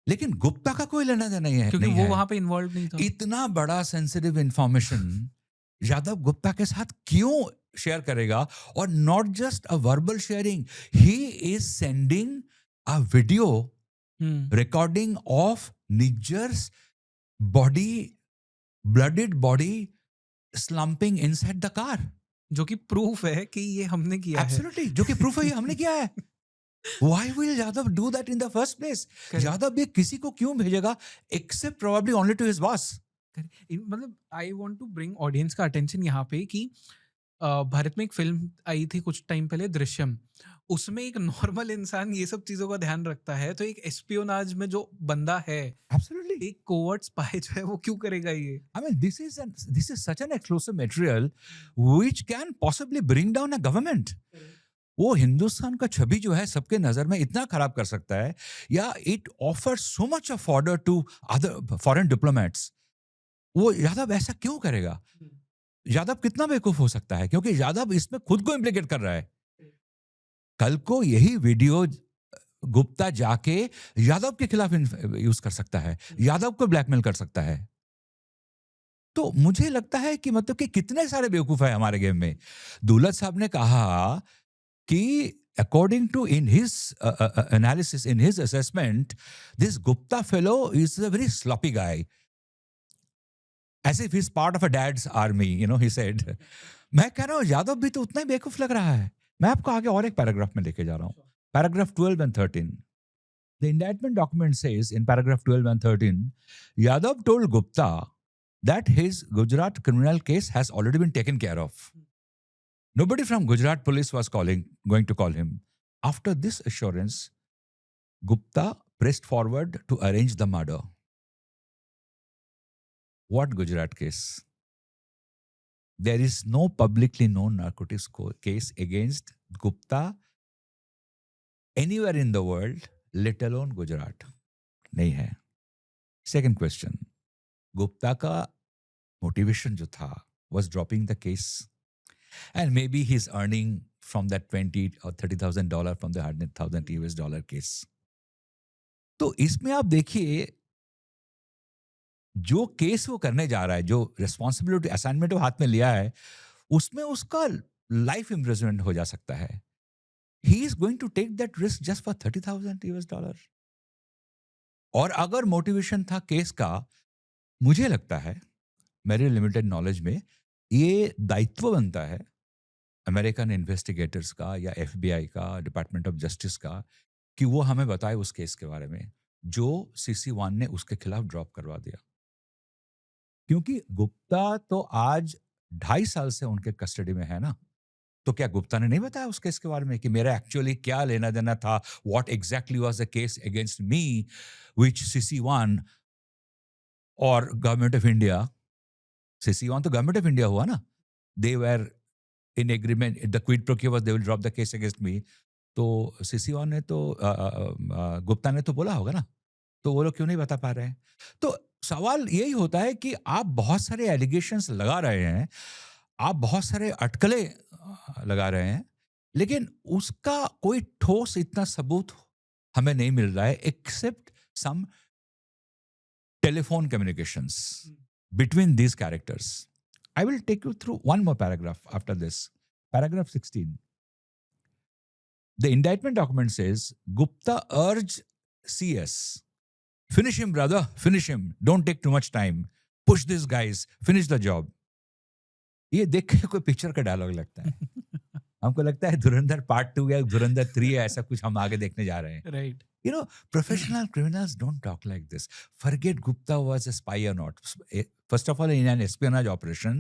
लेकिन गुप्ता का कोई लेना देना नहीं है। क्योंकि नहीं वो है। वहां पे इन्वॉल्व नहीं था। इतना बड़ा सेंसिटिव इंफॉर्मेशन यादव गुप्ता के साथ क्यों शेयर करेगा? और not just a verbal sharing, he is sending a video recording of Nijjar's body, blooded body slumping inside the car. जो कि प्रूफ है कि ये हमने किया है। Absolutely, जो कि प्रूफ है ये हमने किया है। Why will Yadav do that in the first place? Correct. Yadav ये किसी को क्यों भेजेगा except probably only to his boss? मतलब I want to bring audience का अटेंशन यहाँ पे कि भारत में एक फिल्म आई थी कुछ टाइम पहले, दृश्यम। उसमें एक नॉर्मल इंसान ये सब चीजों का ध्यान रखता है, तो एक एस्पियोनाज में जो बंदा है, Absolutely. एक कोवर्ट स्पाई जो है, वो क्यों करेगा ये? I mean, this is such an explosive material which can possibly bring down a government. वो हिंदुस्तान का छवि जो है सबके नजर में इतना खराब कर सकता है, या it offer so much of order to other foreign diplomats. वो यादव ऐसा क्यों करेगा? यादव कितना बेवकूफ हो सकता है, क्योंकि यादव इसमें खुद को इम्प्लीकेट कर रहा है। कल को यही वीडियो गुप्ता जाके यादव के खिलाफ यूज कर सकता है, यादव को ब्लैकमेल कर सकता है। तो मुझे लगता है कि मतलब कि कितने सारे बेवकूफ है हमारे गेम में। दुलत साहब ने कहा कि according to in his analysis, in his assessment, this Gupta fellow is a very sloppy guy, as if he's part of a dad's army, he said. मैं कह रहा हूँ यादव भी तो उतना ही बेवकूफ लग रहा है। मैं आपको आगे और एक पैराग्राफ में लेके जा रहा हूँ, paragraph 12 and 13. The indictment document says in paragraph 12 and 13, Yadav told Gupta that his Gujarat criminal case has already been taken care of. Nobody from Gujarat police was going to call him. After this assurance, Gupta pressed forward to arrange the murder. What Gujarat case? There is no publicly known narcotics case against Gupta anywhere in the world, let alone Gujarat. नहीं है. Second question, Gupta का motivation जो था was dropping the case, and maybe he's earning from that $20,000 or $30,000 from the $100,000 case. तो इसमें आप देखिए, जो केस वो करने जा रहा है, जो रिस्पॉन्सिबिलिटी असाइनमेंट वो हाथ में लिया है, उसमें उसका लाइफ इम्प्रिजनमेंट हो जा सकता है। He is going to take that risk just for $30,000। और अगर मोटिवेशन था केस का, मुझे लगता है मेरे लिमिटेड नॉलेज में ये दायित्व बनता है अमेरिकन इन्वेस्टिगेटर्स का या FBI का, डिपार्टमेंट ऑफ जस्टिस का, कि वो हमें बताए उस केस के बारे में जो CC1 ने उसके खिलाफ ड्रॉप करवा दिया। क्योंकि गुप्ता तो आज 2.5 साल से उनके कस्टडी में है ना, तो क्या गुप्ता ने नहीं बताया उस केस के बारे में कि मेरा एक्चुअली क्या लेना देना था, what exactly was the case against me which CC1 और गवर्नमेंट ऑफ इंडिया, CC1 तो गवर्नमेंट ऑफ इंडिया हुआ ना, they were in agreement, the quid pro quo was they will drop the case against me. तो CC1 ने तो गुप्ता ने तो बोला होगा ना, तो वो लोग क्यों नहीं बता पा रहे हैं? तो सवाल यही होता है कि आप बहुत सारे एलिगेशंस लगा रहे हैं, आप बहुत सारे अटकले लगा रहे हैं, लेकिन उसका कोई ठोस इतना सबूत हमें नहीं मिल रहा है except some telephone communications between these characters. I will take you through one more paragraph after this. Paragraph 16. The indictment document says Gupta urged CS, finish him, brother, finish him. Don't take too much time. Push these guys, finish the job. ये देख के कोई picture का dialogue लगता है. हमको लगता है धुरंधर पार्ट 2 या धुरंधर 3 है, ऐसा कुछ हम आगे देखने जा रहे हैं. Right. You know, professional criminals don't talk like this. Forget Gupta was a spy or not. First of all, in an espionage operation,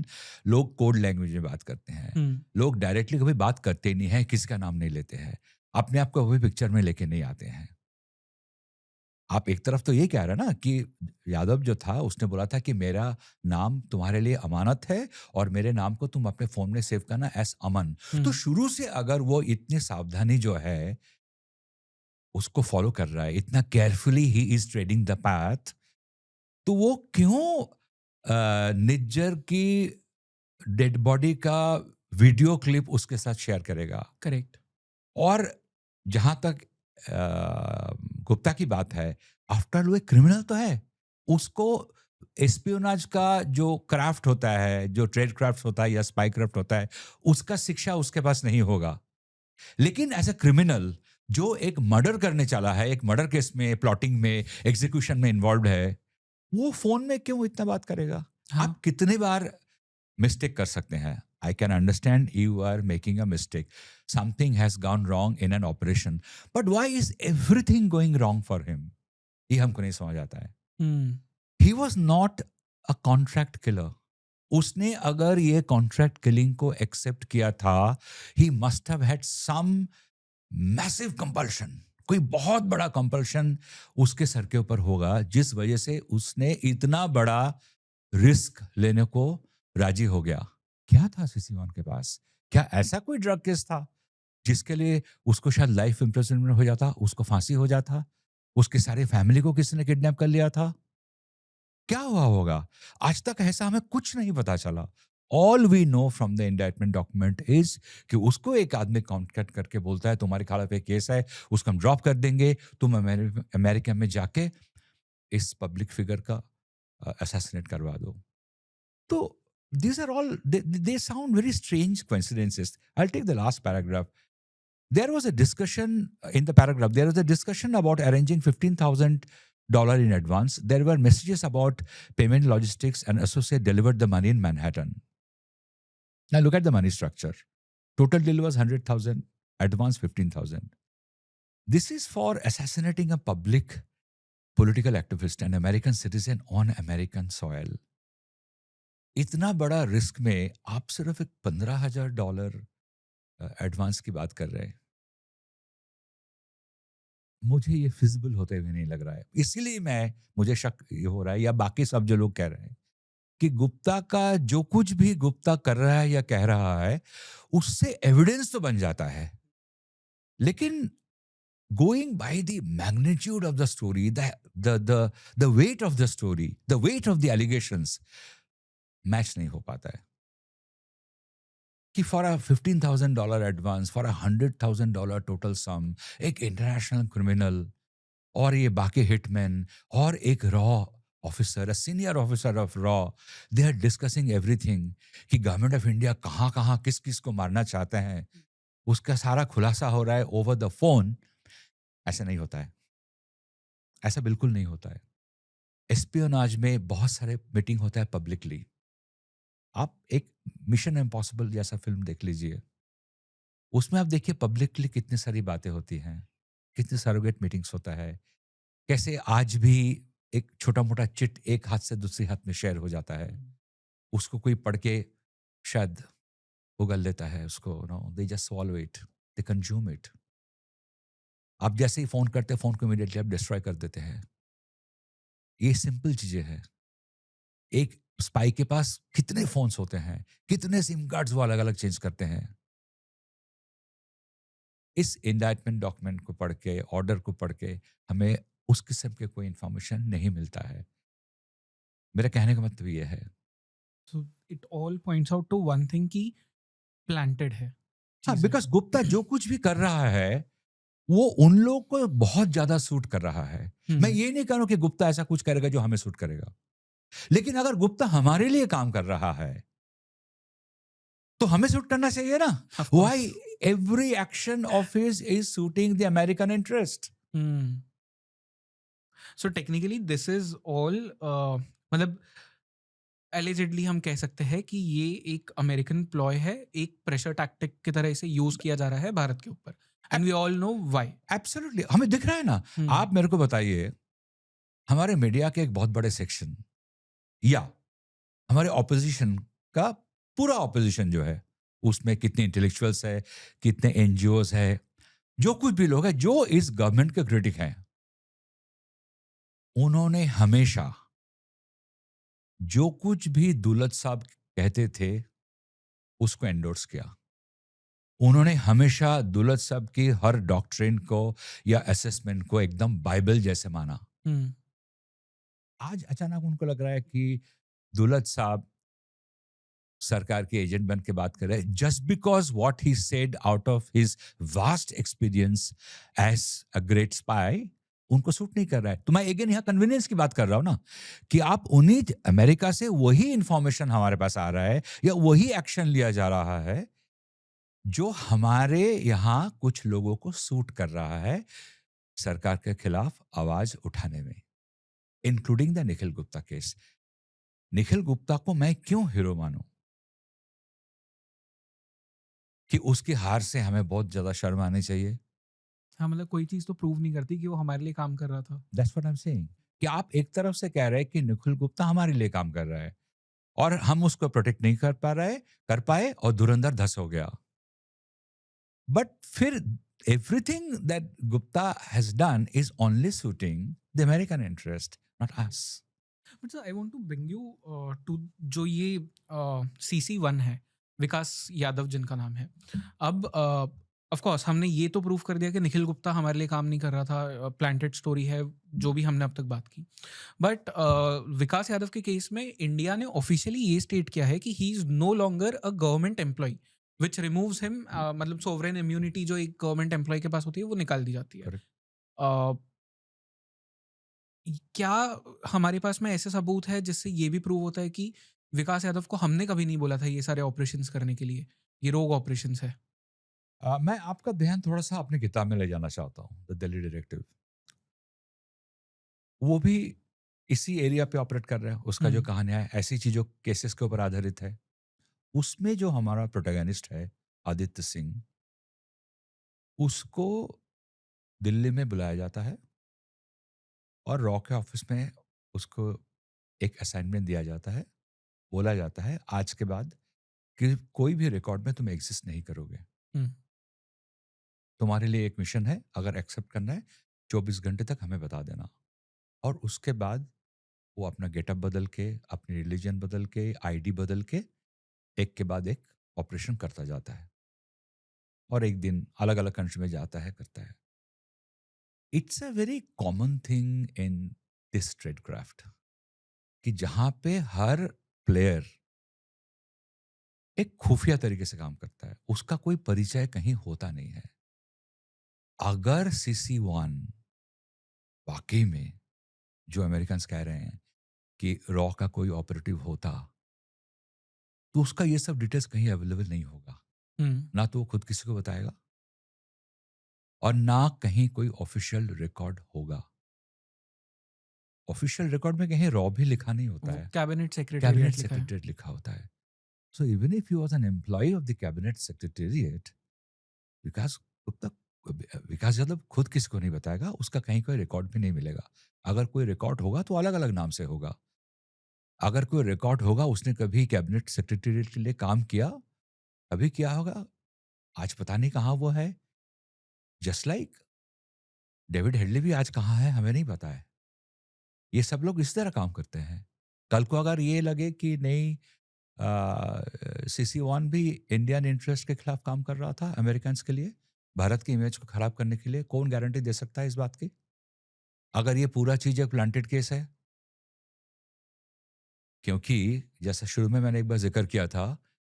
लोग कोड लैंग्वेज में बात करते हैं. लोग डायरेक्टली कभी बात करते ही नहीं है, किसी का नाम नहीं लेते हैं, अपने आप को कभी पिक्चर में लेके नहीं आते हैं. आप एक तरफ तो ये कह रहे हैं ना कि यादव जो था उसने बोला था कि मेरा नाम तुम्हारे लिए अमानत है और मेरे नाम को तुम अपने फोन में सेव करना एस अमन. तो शुरू से अगर वो इतनी सावधानी जो है उसको फॉलो कर रहा है, इतना carefully he is trading the path, तो वो क्यों निज्जर की डेड बॉडी का वीडियो क्लिप उसके साथ शेयर करेगा? करेक्ट. और जहां तक गुप्ता की बात है, आफ्टर वो क्रिमिनल तो है, उसको एस्पियोनाज का जो क्राफ्ट होता है, जो ट्रेड क्राफ्ट होता है या स्पाई क्राफ्ट होता है, उसका शिक्षा उसके पास नहीं होगा. लेकिन एज ए क्रिमिनल जो एक मर्डर करने चला है, एक मर्डर केस में, प्लॉटिंग में, एग्जीक्यूशन में इन्वॉल्व है, वो फोन में क्यों इतना बात करेगा? हाँ. आप कितने बार मिस्टेक कर सकते हैं? I can understand you are making a mistake, something has gone wrong in an operation, but why is everything going wrong for him? ये हमको नहीं समझ आता है. He was not a contract killer. उसने अगर ये कॉन्ट्रैक्ट किलिंग को एक्सेप्ट किया था, ही मस्ट हैव हैड सम मैसिव कंपल्शन, कोई बहुत बड़ा कंपल्शन उसके सर के ऊपर होगा, जिस वजह से उसने इतना बड़ा रिस्क लेने को राजी हो गया. क्या था सीसी1 के पास? क्या ऐसा कोई ड्रग केस था जिसके लिए उसको शायद लाइफ इम्प्रिजनमेंट हो जाता, उसको फांसी हो जाता, उसके सारे फैमिली को किसी ने किडनैप कर लिया था? क्या हुआ होगा? आज तक ऐसा हमें कुछ नहीं पता चला. All we know from the indictment document is कि उसको एक आदमी कॉन्टैक्ट करके बोलता है तुम्हारे खाला पे केस है, उसको हम ड्रॉप कर देंगे, तुम अमेरिका में जाके इस पब्लिक फिगर का असैसिनेट करवा दो. तो these are all they sound very strange coincidences. I'll take the last paragraph. There was a discussion in the paragraph. There was a discussion about arranging $15,000 in advance. There were messages about payment logistics, and associate delivered the money in Manhattan. Now look at the money structure. Total deal was 100,000, advance 15,000. This is for assassinating a public political activist, an American citizen on American soil. इतना बड़ा risk में आप सिर्फ एक $15,000 advance की बात कर रहे हैं. मुझे ये फिजिबल होते हुए नहीं लग रहा है. इसीलिए मुझे शक ये हो रहा है, या बाकी सब जो लोग कह रहे हैं कि गुप्ता का जो कुछ भी गुप्ता कर रहा है या कह रहा है, उससे एविडेंस तो बन जाता है, लेकिन going by the magnitude of the story, the weight of the story, the weight of the allegations match नहीं हो पाता है. कि for a $15,000 advance, for a $100,000 total sum, एक इंटरनेशनल क्रिमिनल और ये बाकी हिटमैन और एक raw officer, a senior officer of raw, they are discussing everything कि गवर्नमेंट ऑफ इंडिया कहाँ कहाँ किस किस को मारना चाहते हैं, उसका सारा खुलासा हो रहा है ओवर द फोन. ऐसा नहीं होता है, ऐसा बिल्कुल नहीं होता है. एस्पियोनाज में बहुत सारे मीटिंग होता है पब्लिकली. आप एक मिशन इम्पॉसिबल जैसा फिल्म देख लीजिए, उसमें आप देखिए पब्लिकली कितनी सारी बातें होती हैं, कितने सरोगेट मीटिंग्स होता है, कैसे आज भी एक छोटा मोटा चिट एक हाथ से दूसरे हाथ में शेयर हो जाता है, उसको कोई पढ़ के शायद उगल लेता है उसको, no they just swallow it, they consume it. आप जैसे ही फोन करते हैं, फोन को इमीडिएटली आप डिस्ट्रॉय कर देते हैं. ये सिंपल चीजें हैं. एक स्पाई के पास कितने फोन्स होते हैं, कितने सिम कार्ड्स वो अलग अलग चेंज करते हैं. इस इंडाइटमेंट डॉक्यूमेंट को पढ़ के, ऑर्डर को पढ़ के हमें उस किस्म के कोई इंफॉर्मेशन नहीं मिलता है. मेरा कहने का मतलब ये है. So it all points out to one thing कि planted है. हाँ, बिकॉज गुप्ता जो कुछ भी कर रहा है वो उन लोगों को बहुत ज्यादा सूट कर रहा है। मैं ये नहीं कह रहा हूं कि गुप्ता ऐसा कुछ करेगा जो हमें सूट करेगा, लेकिन अगर गुप्ता हमारे लिए काम कर रहा है तो हमें सूट करना चाहिए ना। Of course. Why every action of his is suiting the American interest. So technically this is all, मतलब एलिजिडली हम कह सकते हैं कि ये एक अमेरिकन प्लॉय है, एक प्रेशर टैक्टिक की तरह इसे यूज किया जा रहा है भारत के ऊपर, and we all know why. Absolutely, हमें दिख रहा है ना। आप मेरे को बताइए, हमारे मीडिया के एक बहुत बड़े सेक्शन या हमारे ऑपोजिशन का पूरा ऑपोजिशन जो है, उसमें कितने इंटेलेक्चुअल्स है, कितने एनजीओस है, जो कुछ भी लोग हैं जो इस गवर्नमेंट के क्रिटिक हैं, उन्होंने हमेशा जो कुछ भी दुलत साहब कहते थे उसको एंडोर्स किया। उन्होंने हमेशा दुलत साहब की हर डॉक्ट्रिन को या असेसमेंट को एकदम बाइबल जैसे माना। आज अचानक उनको लग रहा है कि दुलत साहब सरकार के एजेंट बन के बात कर रहे हैं, just because what he said out of his vast experience as a great spy उनको सूट नहीं कर रहा है। तो मैं अगेन यहाँ कन्वीनियंस की बात कर रहा हूं ना, कि आप उन्हीं अमेरिका से वही इंफॉर्मेशन हमारे पास आ रहा है या वही एक्शन लिया जा रहा है जो हमारे यहाँ कुछ लोगों को सूट कर रहा है सरकार के खिलाफ आवाज उठाने में, including the Nikhil Gupta case. Nikhil Gupta को मैं क्यों हीरो मानूं? कि उसकी हार से हमें बहुत ज्यादा शर्म आनी चाहिए। हाँ, मतलब कोई चीज तो प्रूव नहीं करती कि वो हमारे लिए काम कर रहा था। That's what I am saying, कि आप एक तरफ से कह रहे हैं कि निखिल गुप्ता हमारे लिए काम कर रहा है और हम उसको प्रोटेक्ट नहीं कर पाए और धुरंधर धस हो गया। बट फिर everything that Gupta has done is only suiting the American interest, not us. But sir I want to bring you to जो ये CC1 है, विकास यादव जिनका नाम है। अब ऑफ कोर्स हमने ये तो प्रूव कर दिया कि निखिल गुप्ता हमारे लिए काम नहीं कर रहा था, प्लांटेड स्टोरी है जो भी हमने अब तक बात की। बट विकास यादव के केस में इंडिया ने ऑफिशियली ये स्टेट किया है कि he is no longer a government employ, which removes him, मतलब सोवरेन इम्यूनिटी जो एक गवर्नमेंट एम्प्लॉय के पास होती है वो निकाल दी जाती है। Correct. अ, क्या हमारे पास में ऐसे सबूत है जिससे ये भी प्रूव होता है कि विकास यादव को हमने कभी नहीं बोला था ये सारे ऑपरेशंस करने के लिए, ये रोग ऑपरेशंस है? मैं आपका ध्यान थोड़ा सा अपनी किताब में ले जाना चाहता हूँ, द दिल्ली डिटेक्टिव। वो भी इसी एरिया पे ऑपरेट कर रहा है। उसका जो कहानियां है ऐसी चीजों केसेस के ऊपर आधारित है। उसमें जो हमारा प्रोटैगनिस्ट है आदित्य सिंह, उसको दिल्ली में बुलाया जाता है और रॉ के ऑफिस में उसको एक असाइनमेंट दिया जाता है। बोला जाता है आज के बाद कि कोई भी रिकॉर्ड में तुम एग्जिस्ट नहीं करोगे, हम्म, तुम्हारे लिए एक मिशन है, अगर एक्सेप्ट करना है 24 घंटे तक हमें बता देना। और उसके बाद वो अपना गेटअप बदल के, अपनी रिलीजन बदल के, आईडी बदल के एक के बाद एक ऑपरेशन करता जाता है और एक दिन अलग अलग कंट्री में जाता है, करता है। It's a very common thing in this trade craft कि जहां पे हर प्लेयर एक खुफिया तरीके से काम करता है, उसका कोई परिचय कहीं होता नहीं है। अगर CC1 वाकई में, जो अमेरिकन कह रहे हैं, कि रॉ का कोई ऑपरेटिव होता तो उसका ये सब डिटेल्स कहीं अवेलेबल नहीं होगा। हम्म, ना तो वो खुद किसी को बताएगा और ना कहीं कोई ऑफिशियल रिकॉर्ड होगा। ऑफिशियल रिकॉर्ड में कहीं रॉ भी लिखा नहीं होता वो है, कैबिनेट कैबिनेट सेक्रेटरीट लिखा है। सेक्रेटरीट लिखा होता है। So even if he was an employee of the cabinet secretariat, Vikas Gupta, Vikas Yadav खुद किसी को नहीं बताएगा, उसका कहीं कोई रिकॉर्ड भी नहीं मिलेगा। अगर कोई रिकॉर्ड होगा तो अलग अलग नाम से होगा। अगर कोई रिकॉर्ड होगा उसने कभी कैबिनेट सेक्रेटरीट के लिए काम किया, कभी किया होगा, आज पता नहीं कहाँ वो है। जस्ट लाइक डेविड हेडली भी आज कहाँ है हमें नहीं पता है। ये सब लोग इस तरह काम करते हैं। कल को अगर ये लगे कि नहीं, CC1 भी इंडियन इंटरेस्ट के खिलाफ काम कर रहा था अमेरिकन के लिए, भारत की इमेज को खराब करने के लिए, कौन गारंटी दे सकता है इस बात की? अगर ये पूरा चीज एक प्लांटेड केस है, क्योंकि जैसा शुरू में मैंने एक बार जिक्र किया था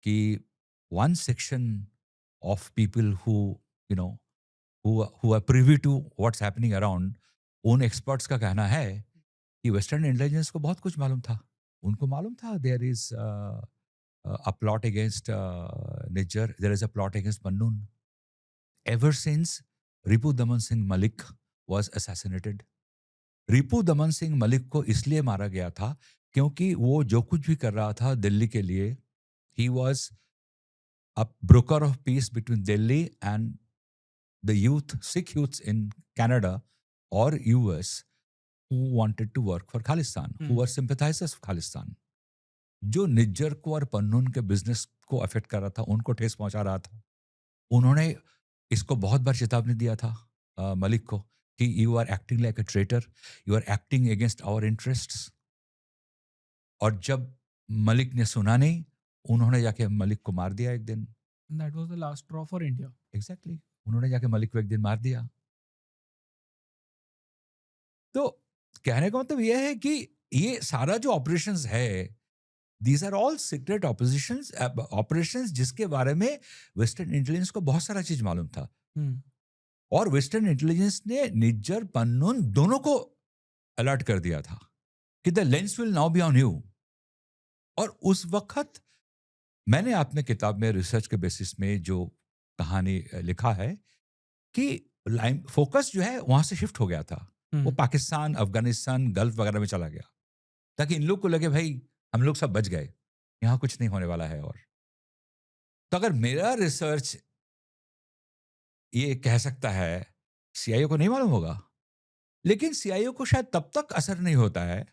कि one section of people who you know who are privy to what's happening around, उन एक्सपर्ट्स का कहना है कि वेस्टर्न इंटेलिजेंस को बहुत कुछ मालूम था। उनको मालूम था there is a plot against Niger, there is a plot against Pannun. Ever since Ripu Daman Singh Malik was assassinated. Ripu दमन सिंह मलिक को इसलिए मारा गया था क्योंकि वो जो कुछ भी कर रहा था दिल्ली के लिए, he was a broker of peace between Delhi and the youth, Sikh youths in Canada or US who wanted to work for Khalistan, who were sympathizers of Khalistan. जो निज्जर को और पन्नून के बिजनेस को अफेक्ट कर रहा था, उनको ठेस पहुंचा रहा था, उन्होंने इसको बहुत बार चेतावनी दिया था मलिक को कि you are acting like a traitor, you are acting against our interests. और जब मलिक ने सुना नहीं, उन्होंने जाके मलिक को मार दिया एक दिन। That was the last straw for India. Exactly, उन्होंने जाके मलिक को एक दिन मार दिया। तो कहने का मतलब यह है कि ये सारा जो ऑपरेशंस है, these are all secret operations जिसके बारे में वेस्टर्न इंटेलिजेंस को बहुत सारा चीज मालूम था। और वेस्टर्न इंटेलिजेंस ने निज्जर पन्नून दोनों को अलर्ट कर दिया था कि the lens will now be on you. और उस वक्त मैंने अपने किताब में रिसर्च के बेसिस में जो कहानी लिखा है कि लाइन फोकस जो है वहां से शिफ्ट हो गया था, वो पाकिस्तान, अफगानिस्तान, गल्फ वगैरह में चला गया, ताकि इन लोग को लगे भाई हम लोग सब बच गए, यहां कुछ नहीं होने वाला है। और तो अगर मेरा रिसर्च ये कह सकता है, सीआईए को नहीं मालूम होगा, लेकिन सीआईए को शायद तब तक असर नहीं होता है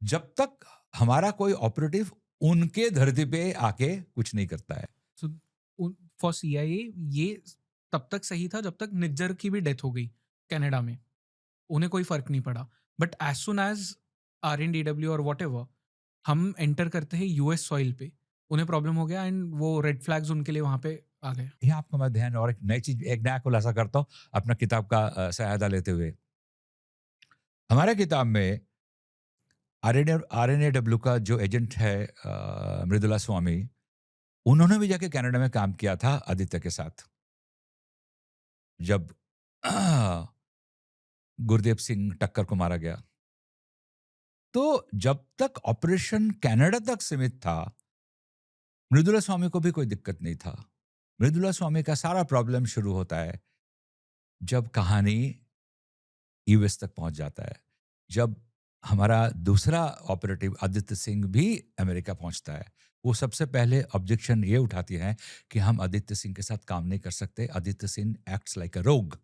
जब तक हमारा कोई ऑपरेटिव उनके धरती पे आके कुछ नहीं करता है। सो फॉर सीआईए ये तब तक सही था जब तक निज्जर की भी डेथ हो गई कनाडा में, उन्हें कोई फर्क नहीं पड़ा। बट एज सुन एज आरएनडीडब्ल्यू और वॉट एवर हम एंटर करते हैं यूएस सॉइल पे, उन्हें प्रॉब्लम हो गया एंड वो रेड फ्लैग्स उनके लिए वहां पे आ गए। यहाँ आपका मैं ध्यान और एक नई चीज, एक नया खुलासा करता हूँ अपना किताब का सहायता लेते हुए। हमारे किताब में आरएनएडब्ल्यू का जो एजेंट है मृदुला स्वामी, उन्होंने भी जाके कनाडा में काम किया था आदित्य के साथ। जब गुरदेव सिंह टक्कर को मारा गया, तो जब तक ऑपरेशन कनाडा तक सीमित था, मृदुला स्वामी को भी कोई दिक्कत नहीं था। मृदुला स्वामी का सारा प्रॉब्लम शुरू होता है जब कहानी यूएस तक पहुंच जाता है, जब हमारा दूसरा ऑपरेटिव आदित्य सिंह भी अमेरिका पहुंचता है। वो सबसे पहले ऑब्जेक्शन ये उठाती है कि हम आदित्य सिंह के साथ काम नहीं कर सकते, आदित्य सिंह एक्ट्स लाइक अ रोग।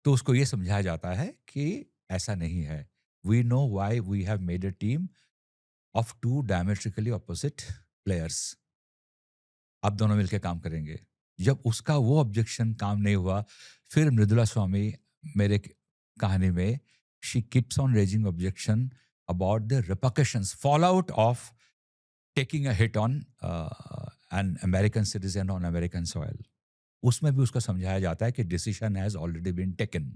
तो उसको ये समझाया जाता है कि ऐसा नहीं है, we know why we have made a team of two diametrically opposite players, आप दोनों मिलकर काम करेंगे। जब उसका वो ऑब्जेक्शन काम नहीं हुआ, फिर मृदुला स्वामी मेरे कहानी में she keeps on raising objection about the repercussions, fallout of taking a hit on an American citizen on American soil. उसमें भी उसको समझाया जाता है कि decision has already been taken.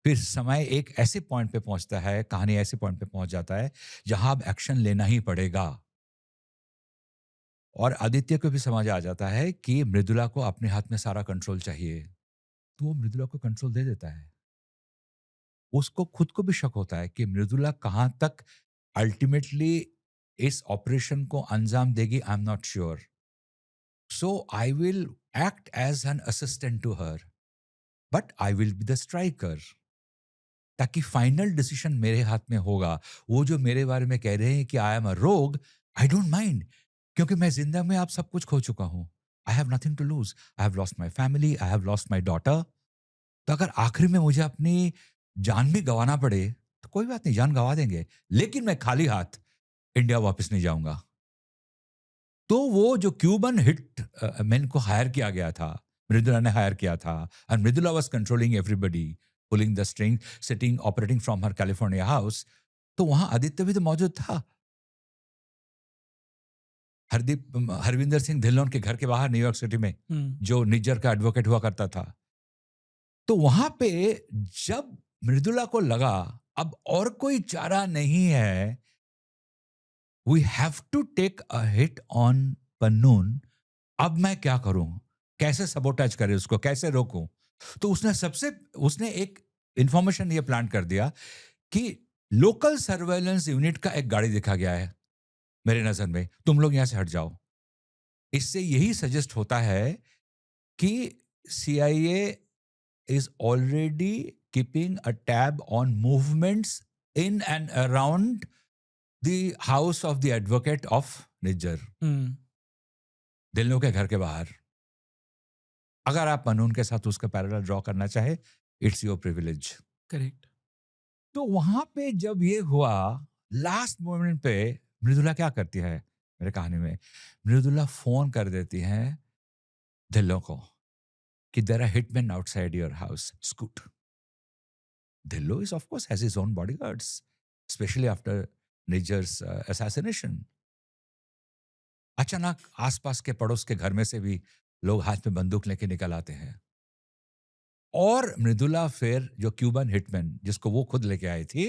फिर समय एक ऐसे पॉइंट पे पहुंचता है, कहानी ऐसे पॉइंट पे पहुंच जाता है जहां अब एक्शन लेना ही पड़ेगा। और आदित्य को भी समझ आ जाता है कि मृदुला को अपने हाथ में सारा कंट्रोल चाहिए, तो वो मृदुला को कंट्रोल दे देता है। उसको खुद को भी शक होता है कि मृदुला कहां तक अल्टीमेटली इस ऑपरेशन को अंजाम देगी, I am not sure, so I will act as an assistant to her, but I will be the striker, ताकि फाइनल डिसीजन मेरे हाथ में होगा। वो जो मेरे बारे में कह रहे हैं कि आई एम अ रोग, आई डोंट माइंड, क्योंकि मैं जिंदगी में आप सब कुछ खो चुका हूं। I have nothing to lose, I have lost my family, I have lost my daughter. तो अगर आखिरी में मुझे अपनी जान भी गंवाना पड़े तो कोई बात नहीं, जान गंवा देंगे, लेकिन मैं खाली हाथ इंडिया वापस नहीं जाऊंगा। तो वो जो क्यूबन हिट मैन को हायर किया गया था, मृदुला ने हायर किया था, and Mridula was controlling everybody, pulling the string, sitting operating from her California house. तो वहां आदित्य भी तो मौजूद था, हरविंदर सिंह धिल्लोन के घर के बाहर न्यूयॉर्क सिटी में, जो निज्जर का एडवोकेट हुआ करता था। तो वहां पे जब मृदुला को लगा अब और कोई चारा नहीं है, we have to take a hit on Pannun, अब मैं क्या करूं? कैसे सबोटाज करे उसको, कैसे रोकूं। तो उसने एक इंफॉर्मेशन ये प्लान कर दिया कि लोकल सर्वेलेंस यूनिट का एक गाड़ी दिखा गया है मेरे नजर में, तुम लोग यहां से हट जाओ। इससे यही सजेस्ट होता है कि CIA is already keeping a tab on movements in and around the house of the advocate of Nijjar, हम्म, दिल्ली के घर के बाहर। अगर आप कानून के साथ उसका पैरेलल ड्रॉ करना चाहे, इट्स योर प्रिविलेज। करेक्ट। तो वहां पे जब ये हुआ, लास्ट मोमेंट पे मृदुला क्या करती है मेरे कहानी में, मृदुला फोन कर देती है दिल्लो को कि there are hitman outside your house, scoot. दिल्लो is of course has his own bodyguards, specially after Nijjar's assassination। अचानक आसपास के पड़ोस के घर में से भी लोग हाथ में बंदूक लेके निकल आते हैं, और मृदुला फिर जो क्यूबन हिटमैन जिसको वो खुद लेके आई थी,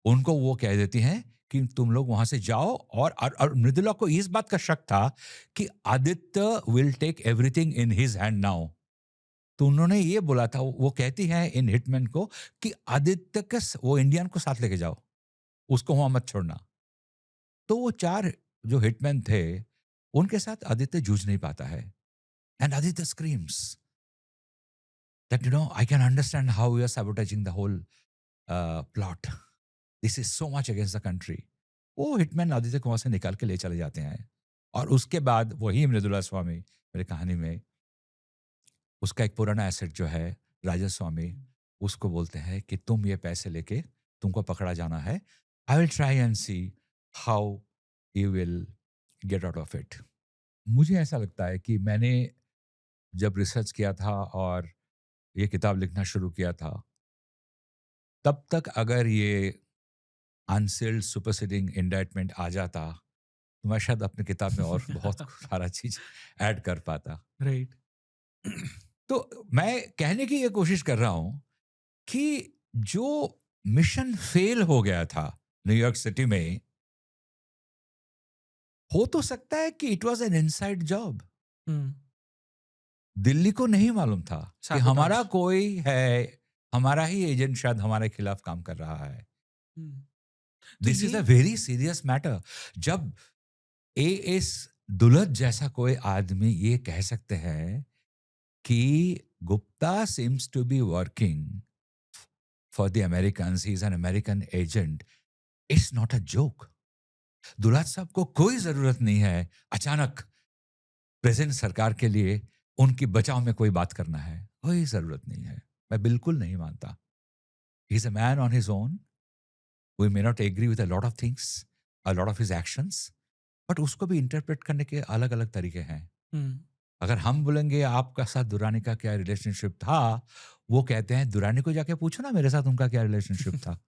उनको वो कह देती हैं कि तुम लोग वहां से जाओ। और मृदुला को इस बात का शक था कि Aditya will take everything in his hand now. तो उन्होंने ये बोला था, वो कहती है इन हिटमैन को कि आदित्य के वो इंडियन को साथ लेके जाओ, उसको वहां मत छोड़ना। तो वो 4 जो हिटमैन थे, उनके साथ आदित्य जूझ नहीं पाता है। And Aditya screams that I can understand how you are sabotaging the whole plot, this is so much against the country. वो हिटमैन आदित्य को वहां से निकाल के ले चले जाते हैं, और उसके बाद वही मृदुला स्वामी मेरी कहानी में, उसका एक पुराना एसेट जो है राजा स्वामी, उसको बोलते हैं कि तुम ये पैसे लेके तुमको पकड़ा जाना है, I will try and see how you will get out of it. मुझे ऐसा लगता है कि मैंने जब रिसर्च किया था और ये किताब लिखना शुरू किया था, तब तक अगर ये अनसील्ड सुपरसीडिंग इंडाइटमेंट आ जाता, तो मैं शायद अपनी किताब में और बहुत सारा चीज ऐड कर पाता। राइट। तो मैं कहने की ये कोशिश कर रहा हूं कि जो मिशन फेल हो गया था न्यूयॉर्क सिटी में, हो तो सकता है कि it was an inside job. Hmm, Delhi को नहीं मालूम था कि Sabotage. हमारा कोई है, हमारा ही एजेंट शायद हमारे खिलाफ काम कर रहा है। हम्म। दिस इज ये- अ वेरी सीरियस मैटर। जब एएस दुलत जैसा कोई आदमी ये कह सकते हैं कि Gupta seems to be working for the Americans, he's an American agent, it's not a joke। Dulat साहब को कोई जरूरत नहीं है अचानक प्रेजेंट सरकार के लिए उनकी बचाव में कोई बात करना है, कोई जरूरत नहीं है। मैं बिल्कुल नहीं मानता। He is a man on his own, we may not agree with a lot of things, a lot of his actions, but उसको भी इंटरप्रेट करने के अलग अलग तरीके हैं। हम्म, अगर हम बोलेंगे आपका साथ दुरानी का क्या रिलेशनशिप था, वो कहते हैं दुरानी को जाके पूछो ना मेरे साथ उनका क्या रिलेशनशिप था।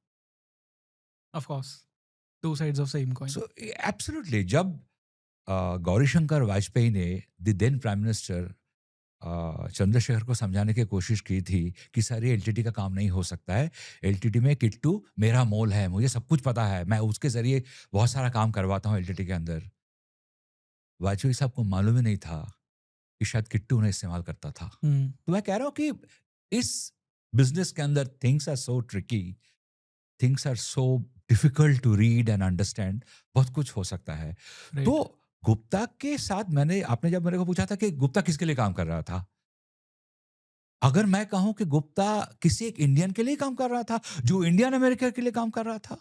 of course, two sides of same coin. So absolutely, जब गौरीशंकर वाजपेयी ने the then prime minister Chandrashekhar को समझाने की कोशिश की थी कि सर ये एलटीटी का काम नहीं हो सकता है, एलटीटी में किट्टू मेरा मोल है, मुझे सब कुछ पता है, मैं उसके जरिए बहुत सारा काम करवाता हूँ एलटीटी के अंदर। वाजपेयी साहब को मालूम ही नहीं था कि शायद किट्टू उन्हें इस्तेमाल करता था। हम्म, तो मैं कह रहा हूँ कि इस बिजनेस के अंदर things are so tricky, things are so difficult to read and understand, बहुत कुछ हो सकता है। right. तो गुप्ता के साथ आपने जब मेरे को पूछा था कि गुप्ता किसके लिए काम कर रहा था, अगर मैं कहूं कि गुप्ता किसी एक इंडियन के लिए काम कर रहा था जो इंडियन अमेरिका के लिए काम कर रहा था,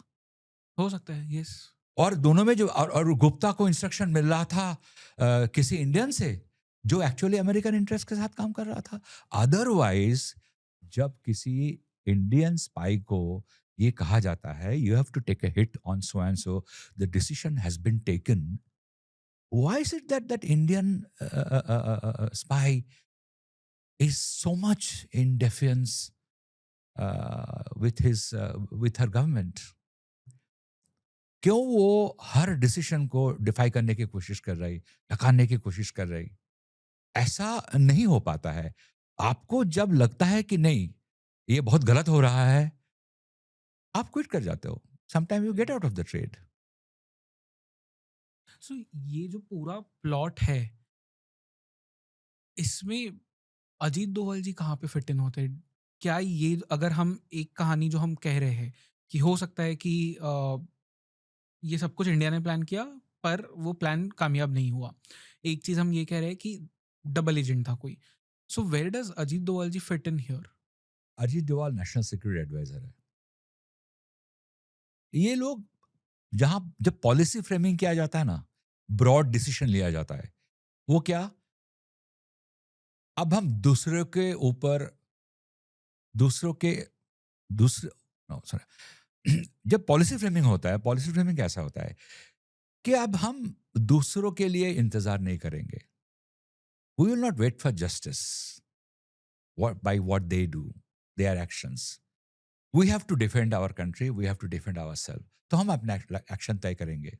हो सकता है, यस। और दोनों में जो और गुप्ता को इंस्ट्रक्शन मिल रहा था किसी इंडियन से जो एक्चुअली अमेरिकन इंटरेस्ट के साथ काम कर रहा था। अदरवाइज जब किसी इंडियन स्पाई को ये कहा जाता है you have to take a hit on so and so, the decision has been taken, why is it that Indian spy is so much in defiance with her government? क्यों वो हर decision को DeFi करने की कोशिश कर रही, नकारने की कोशिश कर रही? ऐसा नहीं हो पाता है। आपको जब लगता है कि नहीं ये बहुत गलत हो रहा है, आप क्विट कर जाते हो। Sometime you get out of the trade. So ये जो पूरा प्लॉट है, इसमें अजीत डोभाल जी कहाँ पे फिट इन होते हैं? क्या ये अगर हम एक कहानी जो हम कह रहे हैं कि हो सकता है कि ये सब कुछ इंडिया ने प्लान किया पर वो प्लान कामयाब नहीं हुआ। एक चीज़ हम ये कह रहे हैं कि डबल एजेंट था कोई। So where does Ajit Doval ji fit in here? Ajit Doval national security adviser है। ये लोग जहां जब पॉलिसी फ्रेमिंग किया जाता है ना, ब्रॉड डिसीजन लिया जाता है, वो क्या, अब हम दूसरों के ऊपर, दूसरों के दूसरे नो सॉरी जब पॉलिसी फ्रेमिंग होता है, पॉलिसी फ्रेमिंग कैसा होता है कि अब हम दूसरों के लिए इंतजार नहीं करेंगे। We will not wait for justice by what they do, their actions. We have to defend our country, we have to defend our self. तो हम अपना एक्शन तय करेंगे।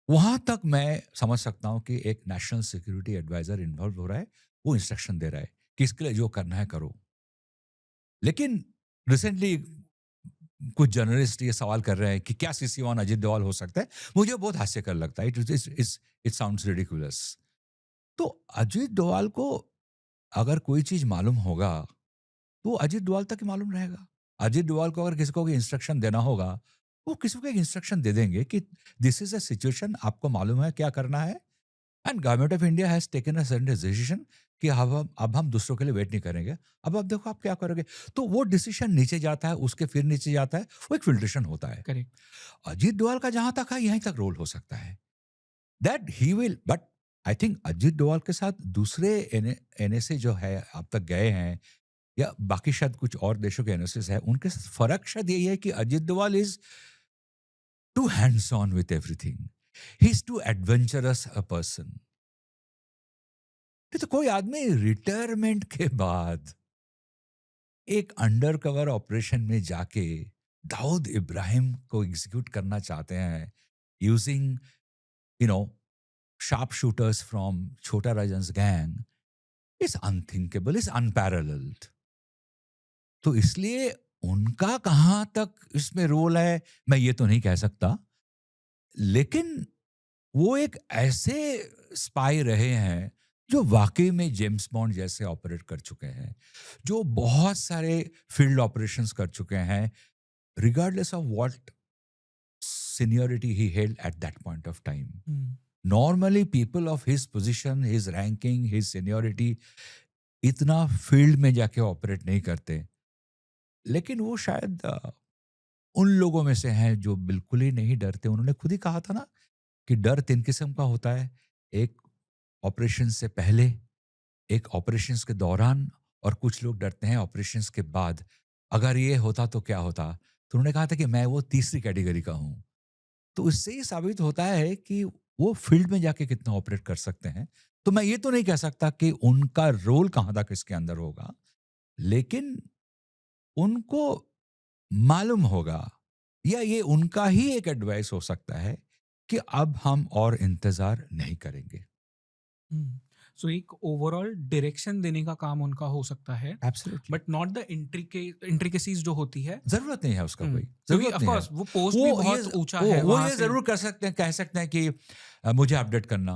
वहां तक मैं समझ सकता हूं कि एक नेशनल सिक्योरिटी एडवाइजर इन्वॉल्व हो रहा है, वो इंस्ट्रक्शन दे रहा है कि इसके लिए जो करना है करो। लेकिन रिसेंटली कुछ जर्नलिस्ट ये सवाल कर रहे हैं कि क्या सीसी1 अजित डोभाल हो सकता है। मुझे बहुत हास्यकर लगता है। It sounds ridiculous. तो अजित डोभाल को अगर कोई चीज मालूम होगा तो अजित डोभाल तक ही मालूम रहेगा। अजित डोभाल को अगर किसी को इंस्ट्रक्शन देना होगा, वो किसी को एक इंस्ट्रक्शन दे देंगे कि दिस इज अ सिचुएशन, आपको मालूम है क्या करना है, and government of India has taken a certain decision कि अब हम दूसरों के लिए वेट नहीं करेंगे, अब आप देखो आप क्या करोगे। तो वो डिसीजन नीचे जाता है, उसके फिर नीचे जाता है, वो एक फिल्ट्रेशन होता है। करेक्ट। अजीत डोभाल का जहां तक है, यहीं तक रोल हो सकता है that he will, but I think Ajit Doval के साथ दूसरे एनएसए जो है अब तक गए हैं, या बाकी शायद कुछ और देशों के एनएसएस है, उनके साथ फर्क शायद यही है कि Ajit Doval is too hands on with everything, he is too adventurous a person. तो कोई आदमी रिटायरमेंट के बाद एक अंडर कवर ऑपरेशन में जाके दाऊद इब्राहिम को एग्जीक्यूट करना चाहते हैं using you know sharp shooters from Chhota Rajan's gang, is unthinkable, is unparalleled. तो इसलिए उनका कहां तक इसमें रोल है मैं ये तो नहीं कह सकता, लेकिन वो एक ऐसे स्पाई रहे हैं जो वाकई में जेम्स बॉन्ड जैसे ऑपरेट कर चुके हैं, जो बहुत सारे फील्ड ऑपरेशंस कर चुके हैं, regardless of what seniority he held at that point of time. Normally people of his position, his ranking, his seniority इतना फील्ड में जाके ऑपरेट नहीं करते, लेकिन वो शायद उन लोगों में से हैं जो बिल्कुल ही नहीं डरते। उन्होंने खुद ही कहा था ना कि डर 3 किस्म का होता है, एक ऑपरेशन से पहले, एक ऑपरेशंस के दौरान, और कुछ लोग डरते हैं ऑपरेशंस के बाद। अगर ये होता तो क्या होता। तो उन्होंने कहा था कि मैं वो तीसरी कैटेगरी का हूं। तो इससे ही साबित होता है कि वो फील्ड में जाके कितना ऑपरेट कर सकते हैं। तो मैं ये तो नहीं कह सकता कि उनका रोल कहां तक इसके अंदर होगा, लेकिन उनको मालूम होगा, या ये उनका ही एक एडवाइस हो सकता है कि अब हम और इंतजार नहीं करेंगे। सो एक ओवरऑल डायरेक्शन देने का काम उनका हो सकता है, absolutely, but not the intricacies जो होती है। जरूरत नहीं है उसका कोई, क्योंकि जरूरत ऑफ नहीं है। कोर्स वो पोस्ट भी बहुत ऊंचा है वो वहां ये से। जरूर कर सकते हैं, कह सकते हैं कि मुझे अपडेट करना।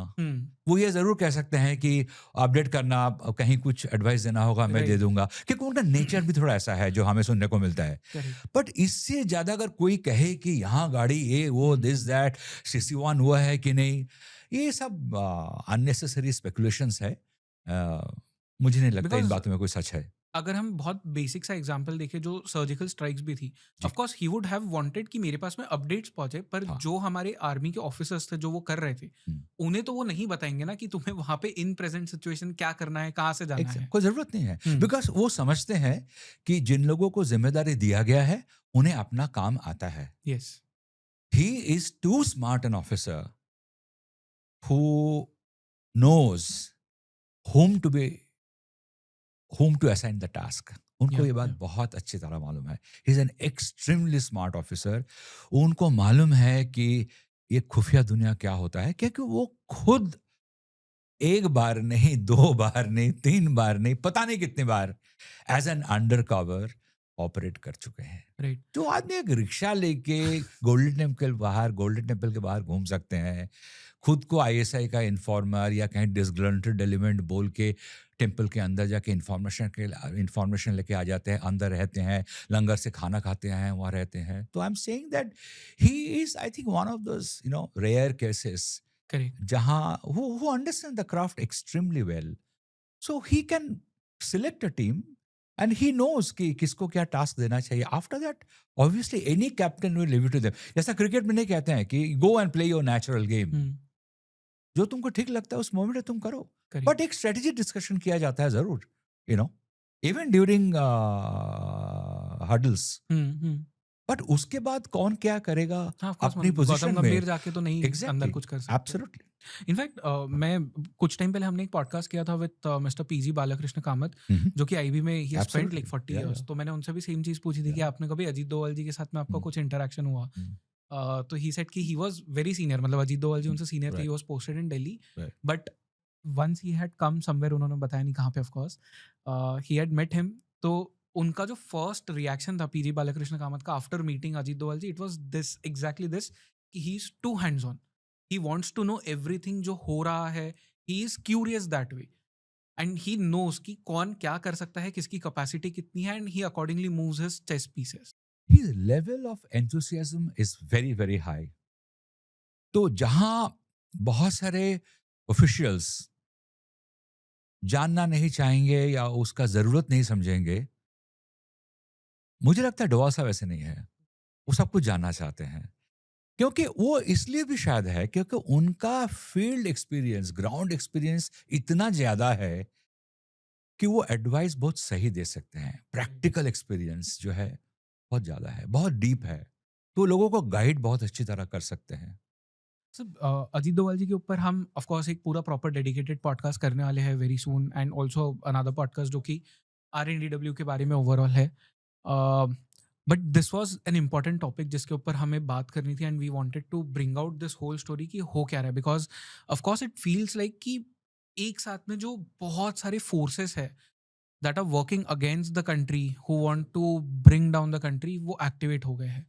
वो ये जरूर कह सकते हैं कि अपडेट करना, कहीं कुछ एडवाइस देना होगा मैं दे Right. दूंगा, क्योंकि उनका नेचर भी थोड़ा ऐसा है जो हमें सुनने को मिलता है। Correct. बट इससे ज्यादा अगर कोई कहे कि यहाँ गाड़ी ये वो दिस दैट सीसी1 हुआ है कि नहीं, ये सब अननेसेसरी स्पेकुलेशंस है। मुझे नहीं लगता इन Because बातों में कोई सच है। अगर हम बहुत बेसिक सा एग्जांपल देखें, जो सर्जिकल स्ट्राइक्स भी थी, of course he would have wanted कि मेरे पास में अपडेट्स पहुंचे, पर हाँ। जो हमारे आर्मी के ऑफिसर्स थे जो वो कर रहे थे, उन्हें तो वो नहीं बताएंगे ना कि तुम्हें वहां पे इन प्रेजेंट सिचुएशन क्या करना है, कहाँ से जाना है। कोई जरूरत नहीं है, बिकॉज वो समझते हैं कि जिन लोगों को जिम्मेदारी दिया गया है उन्हें अपना काम आता है। Yes. He is too smart an officer who knows whom to assign the task. उनको Yeah, ये बात yeah. बहुत अच्छी तरह मालूम है। He is an extremely smart officer. उनको मालूम है कि ये खुफिया दुनिया क्या होता है, क्योंकि वो खुद एक बार नहीं, 2 बार नहीं, 3 बार नहीं, पता नहीं कितनी बार as an undercover operate कर चुके हैं। राइट। जो आदमी एक रिक्शा लेके गोल्डन टेम्पल के बाहर घूम सकते हैं, खुद को आईएसआई का इन्फॉर्मर या कहीं डिसग्रंटेड एलिमेंट बोल के टेम्पल के अंदर जाके इन्फॉर्मेशन लेके आ जाते हैं, अंदर रहते हैं, लंगर से खाना खाते हैं, वहाँ रहते हैं। तो I am saying that he is I think one of those rare cases correct. जहाँ who understand the craft extremely well. So he can select a team and he knows कि किसको क्या टास्क देना चाहिए. After that, obviously any captain will leave it to them. जैसा cricket में नहीं कहते हैं कि go and play your natural game. जो तुमको ठीक लगता है उस मोमेंट में तुम करो. करेक्ट। बट एक स्ट्रेटेजी डिस्कशन किया जाता है जरूर, इवन ड्यूरिंग हडल्स. बट उसके बाद कौन क्या करेगा अपनी पोजीशन में. गंभीर जाके तो नहीं Exactly. अंदर कुछ कर सकते. Absolutely. इनफैक्ट मैं कुछ टाइम पहले हमने एक पॉडकास्ट किया था with mister PG Balakrishna Kamat, Mhm. जो कि आईबी में ही spent Absolutely. Like 40 Yeah, years. yeah. तो मैंने उनसे भी सेम चीज पूछी थी कि Yeah. आपने कभी अजीत डोभाल जी के साथ में आपका कुछ इंटरेक्शन हुआ. Mm. तो ही सेड कि ही वाज वेरी सीनियर, मतलब अजीत डोभाल जी उनसे सीनियर थे. Right. He was posted in Delhi, Right. But once he had come somewhere, उन्होंने बताया नहीं कहाँ पे of course, he had met him. तो उनका जो फर्स्ट रिएक्शन था पीजी बालाकृष्ण कामत का after meeting Ajit Doval ji, it was this, exactly this, कि he is too hands on. He wants to know everything जो हो रहा है. He is curious that way and he knows कि कौन क्या कर सकता है, किसकी कैपेसिटी कितनी है, and he accordingly moves his chess pieces. His level of enthusiasm is very, very high. तो जहां बहुत सारे ऑफिशियल्स जानना नहीं चाहेंगे या उसका जरूरत नहीं समझेंगे, मुझे लगता है डोभाल साहब ऐसे नहीं है. वो सब कुछ जानना चाहते हैं, क्योंकि वो इसलिए भी शायद है क्योंकि उनका फील्ड एक्सपीरियंस, ग्राउंड एक्सपीरियंस इतना ज्यादा है कि वो एडवाइस बहुत सही दे सकते हैं. प्रैक्टिकल एक्सपीरियंस जो है बहुत ज्यादा है, बहुत डीप है, तो लोगों को गाइड बहुत अच्छी तरह कर सकते हैं. अजीत डोभाल जी के ऊपर हम ऑफ कोर्स एक पूरा प्रॉपर डेडिकेटेड पॉडकास्ट करने वाले हैं very soon, and also another podcast जो कि RNDW के बारे में ओवरऑल है. But this was an important topic जिसके ऊपर हमें बात करनी थी, and we wanted to bring out this whole story कि हो क्या रहा है. Because of course it feels like कि एक साथ में जो बहुत सारे फोर्सेस है that are working against the country, who want to bring down the country, वो एक्टिवेट हो गए हैं.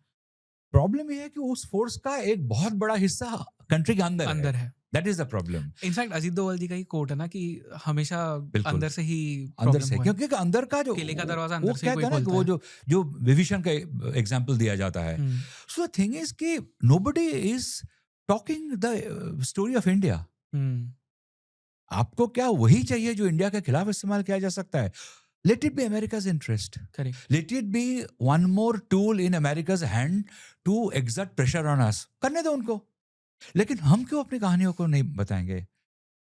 प्रॉब्लम ये है कि उस फोर्स का एक बहुत बड़ा हिस्सा कंट्री के अंदर है. है. That is the problem. In fact Ajit Doval ji का ही कोट है ना कि हमेशा बिल्कुल. अंदर से ही अंदर problem से, हुआ है. क्योंकि अंदर का जो किले का दरवाजा वो अंदर से ही कहते हैं कोई ना कि खोलता वो है. जो विभीषण का एग्जांपल दिया जाता है. Hmm. So the thing is कि nobody is talking the story of India. Hmm. आपको क्या वही चाहिए जो इंडिया के खिलाफ इस्तेमाल किया जा सकता है? Let it be America's interest. Correct. Let it be one more tool in America's hand to exert pressure on us. करने दो उनको. लेकिन हम क्यों अपनी कहानियों को नहीं बताएंगे?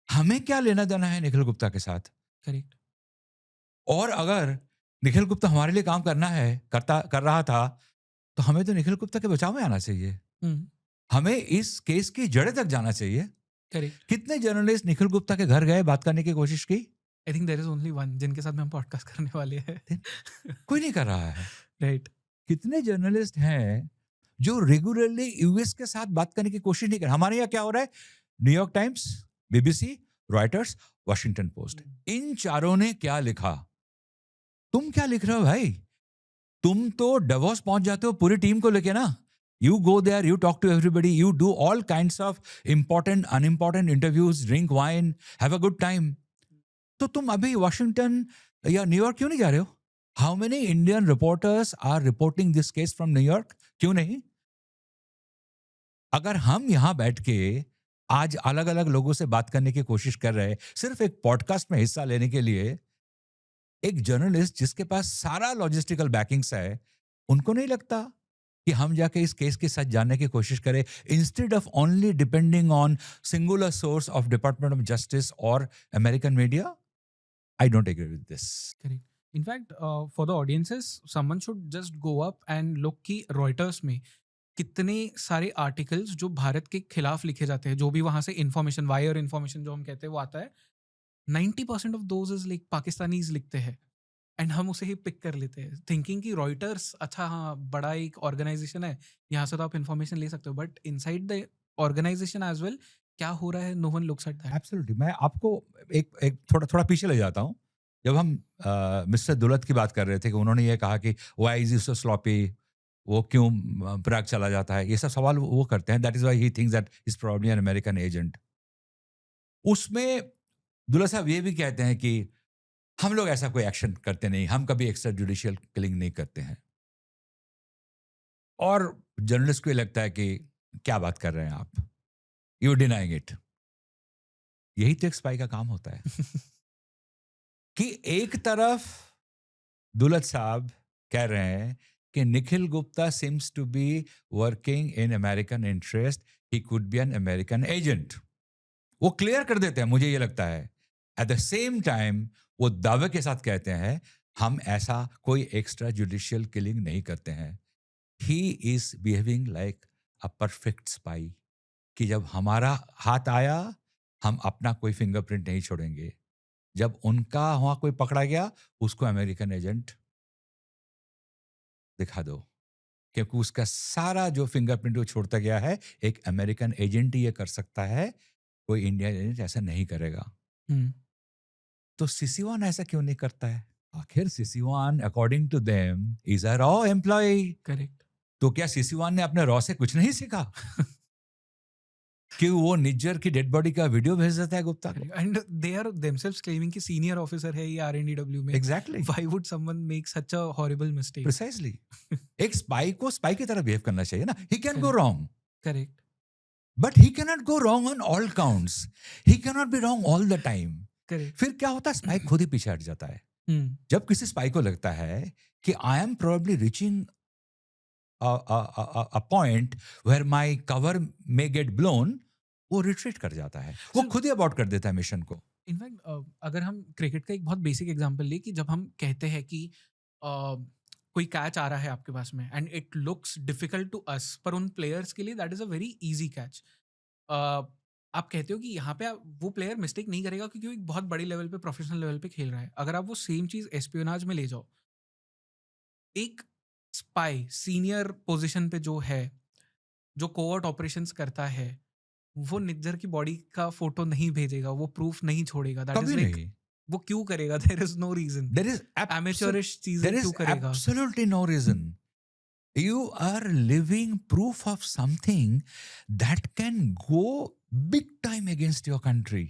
हमें क्या लेना देना है निखिल गुप्ता के साथ? करेक्ट. और अगर निखिल गुप्ता हमारे लिए काम कर रहा था, तो हमें तो निखिल गुप्ता के बचाव में आना चाहिए. हम्म. हमें इस केस की जड़ें तक जाना चाहिए. करेक्ट. कितने जर्नलिस्ट निखिल गुप्ता के घर गए, बात करने की कोशिश की? I think there is only one जिनके साथ में हम पॉडकास्ट करने वाले हैं. कोई नहीं कर रहा है. राइट. कितने जर्नलिस्ट हैं जो रेगुलरली यूएस के साथ बात करने की कोशिश नहीं कर? हमारे यहाँ क्या हो रहा है? New York Times, BBC, Reuters, Washington Post, इन चारों ने क्या लिखा? तुम क्या लिख रहे हो भाई? तुम तो डवोस पहुंच जाते हो पूरी टीम को लेके ना. You go there, you talk to everybody, you do all kinds of important, unimportant interviews, drink wine, have a good time. तो तुम अभी वॉशिंगटन या न्यूयॉर्क क्यों नहीं जा रहे हो? How many Indian reporters are reporting this case from New York? क्यों नहीं? अगर हम यहाँ बैठ के आज अलग अलग लोगों से बात करने की कोशिश कर रहे हैं सिर्फ एक पॉडकास्ट में हिस्सा लेने के लिए, एक जर्नलिस्ट जिसके पास सारा लॉजिस्टिकल बैकिंग्स है, उनको नहीं लगता कि हम जाके इस केस के साथ जानने की कोशिश करें instead of only depending on singular source of department of justice और American media? I don't agree with this. Correct. In fact for the audiences someone should just go up and look कि Reuters में कितने सारे articles जो भारत के खिलाफ लिखे जाते हैं, जो भी वहां से इंफॉर्मेशन, वायर इंफॉर्मेशन जो हम कहते हैं वो आता है, 90% of those is like Pakistanis लिखते हैं, एंड हम उसे ही पिक कर लेते हैं थिंकिंग कि रॉयटर्स अच्छा हाँ बड़ा एक ऑर्गेनाइजेशन है, यहाँ से तो आप इंफॉर्मेशन ले सकते हो, but inside the organization as well क्या हो रहा है, no one looks at that. Absolutely. मैं आपको एक थोड़ा पीछे ले जाता हूँ. जब हम मिस्टर दुलत की बात कर रहे थे कि उन्होंने ये कहा कि व्हाई इज सो स्लॉपी, वो क्यों प्राग चला जाता है, ये सब सवाल वो करते हैं, that is why he thinks that is probably N American agent. उसमें दुलत साहब ये भी कहते हैं कि हम लोग ऐसा कोई एक्शन करते नहीं, हम कभी एक्स्ट्रा जुडिशियल किलिंग नहीं करते हैं। और जर्नलिस्ट को ये लगता है कि क्या बात कर रहे हैं आप, यू डिनाइंग इट। यही तो एक स्पाई का काम होता है कि एक तरफ दुलत साहब कह रहे हैं कि Nikhil Gupta seems to be working in American interest, he could be an American agent. वो क्लियर कर देते हैं, मुझे ये लगता है। एट द सेम टाइम वो दावे के साथ कहते हैं हम ऐसा कोई एक्स्ट्रा जुडिशियल किलिंग नहीं करते हैं। He is behaving like a perfect spy, कि जब हमारा हाथ आया हम अपना कोई फिंगरप्रिंट नहीं छोड़ेंगे, जब उनका वहां कोई पकड़ा गया उसको अमेरिकन एजेंट दिखा दो, क्योंकि उसका सारा जो फिंगरप्रिंट वो छोड़ता गया है एक अमेरिकन एजेंट ही ये कर सकता है, कोई इंडियन एजेंट ऐसा नहीं करेगा। तो सिसिवान ऐसा क्यों नहीं करता है? आखिर CC one according to them is a रॉ एम्प्लॉय। करेक्ट। तो क्या सिसिवान ने अपने रॉ से कुछ नहीं सीखा कि वो निज्जर की डेड बॉडी का वीडियो भेज देता है गुप्ता को? And they are themselves claiming कि सीनियर ऑफिसर है ये आरएनडीडब्ल्यू में। Exactly, why would someone make such a horrible mistake? Precisely. एक स्पाई को स्पाई की तरह बिहेव करना चाहिए ना। He can go wrong, correct. But he can not go wrong on all counts, he can not be wrong all the time. Correct. फिर क्या होता है, स्पाई खुद ही पीछे हट जाता है। जब किसी स्पाई को लगता है कि I am probably reaching a point where my cover may get blown, वो रिट्रीट कर जाता है, वो So- खुद ही अबॉर्ट कर देता है मिशन को। इनफैक्ट अगर हम क्रिकेट का एक बहुत बेसिक एग्जांपल ले कि जब हम कहते हैं कि कोई कैच आ रहा है आपके पास में and it looks difficult to us, पर उन प्लेयर्स के लिए that is a very easy catch. आप कहते हो कि यहाँ पे वो प्लेयर मिस्टेक नहीं करेगा क्योंकि वो एक बहुत बड़े लेवल पे, प्रोफेशनल लेवल पे खेल रहा है। अगर आप वो सेम चीज एस्पियोनाज में ले जाओ, एक स्पाई सीनियर पोजीशन पे जो है, जो कोवर्ट ऑपरेशंस करता है, वो निज्जर की बॉडी का फोटो नहीं भेजेगा, वो प्रूफ नहीं छोड़ेगा। दैट कभी इज लाइक, नहीं। वो क्यों करेगा? There is no reason. There is amateurish चीजें there क्यों is करेगा? absolutely no reason. You are living proof of something that can go big time against your country.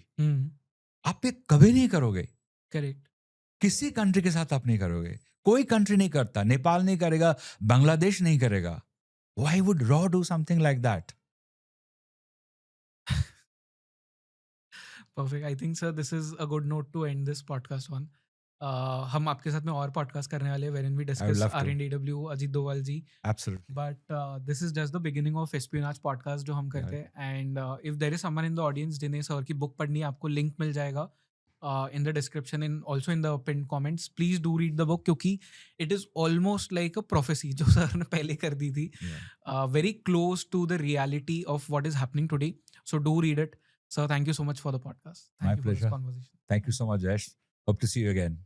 आप ये कभी नहीं करोगे, करेक्ट। किसी कंट्री के साथ आप नहीं करोगे, कोई कंट्री नहीं करता, नेपाल नहीं करेगा, बांग्लादेश नहीं करेगा। Why would Raw do something like that? Perfect. I think sir this is a good note to end this podcast on. हम आपके साथ में और पॉडकास्ट करने वाले हैं wherein we discuss love to. R and AW, Ajit Doval ji. Absolutely. But this is just the beginning of espionage podcast जो हम करते हैं। And if there is someone in the audience जिन्हें सर की बुक पढ़नी है, आपको लिंक मिल जाएगा in the description, in also in the pin comments. Please do read the book, क्योंकि it is almost like a prophecy जो sir ने पहले कर दी थी, Yeah. very close to the reality of what is happening today. So do read it. Sir, thank you so much for the podcast. Thank My you for pleasure. this conversation. Thank you so much, Yash. Hope to see you again.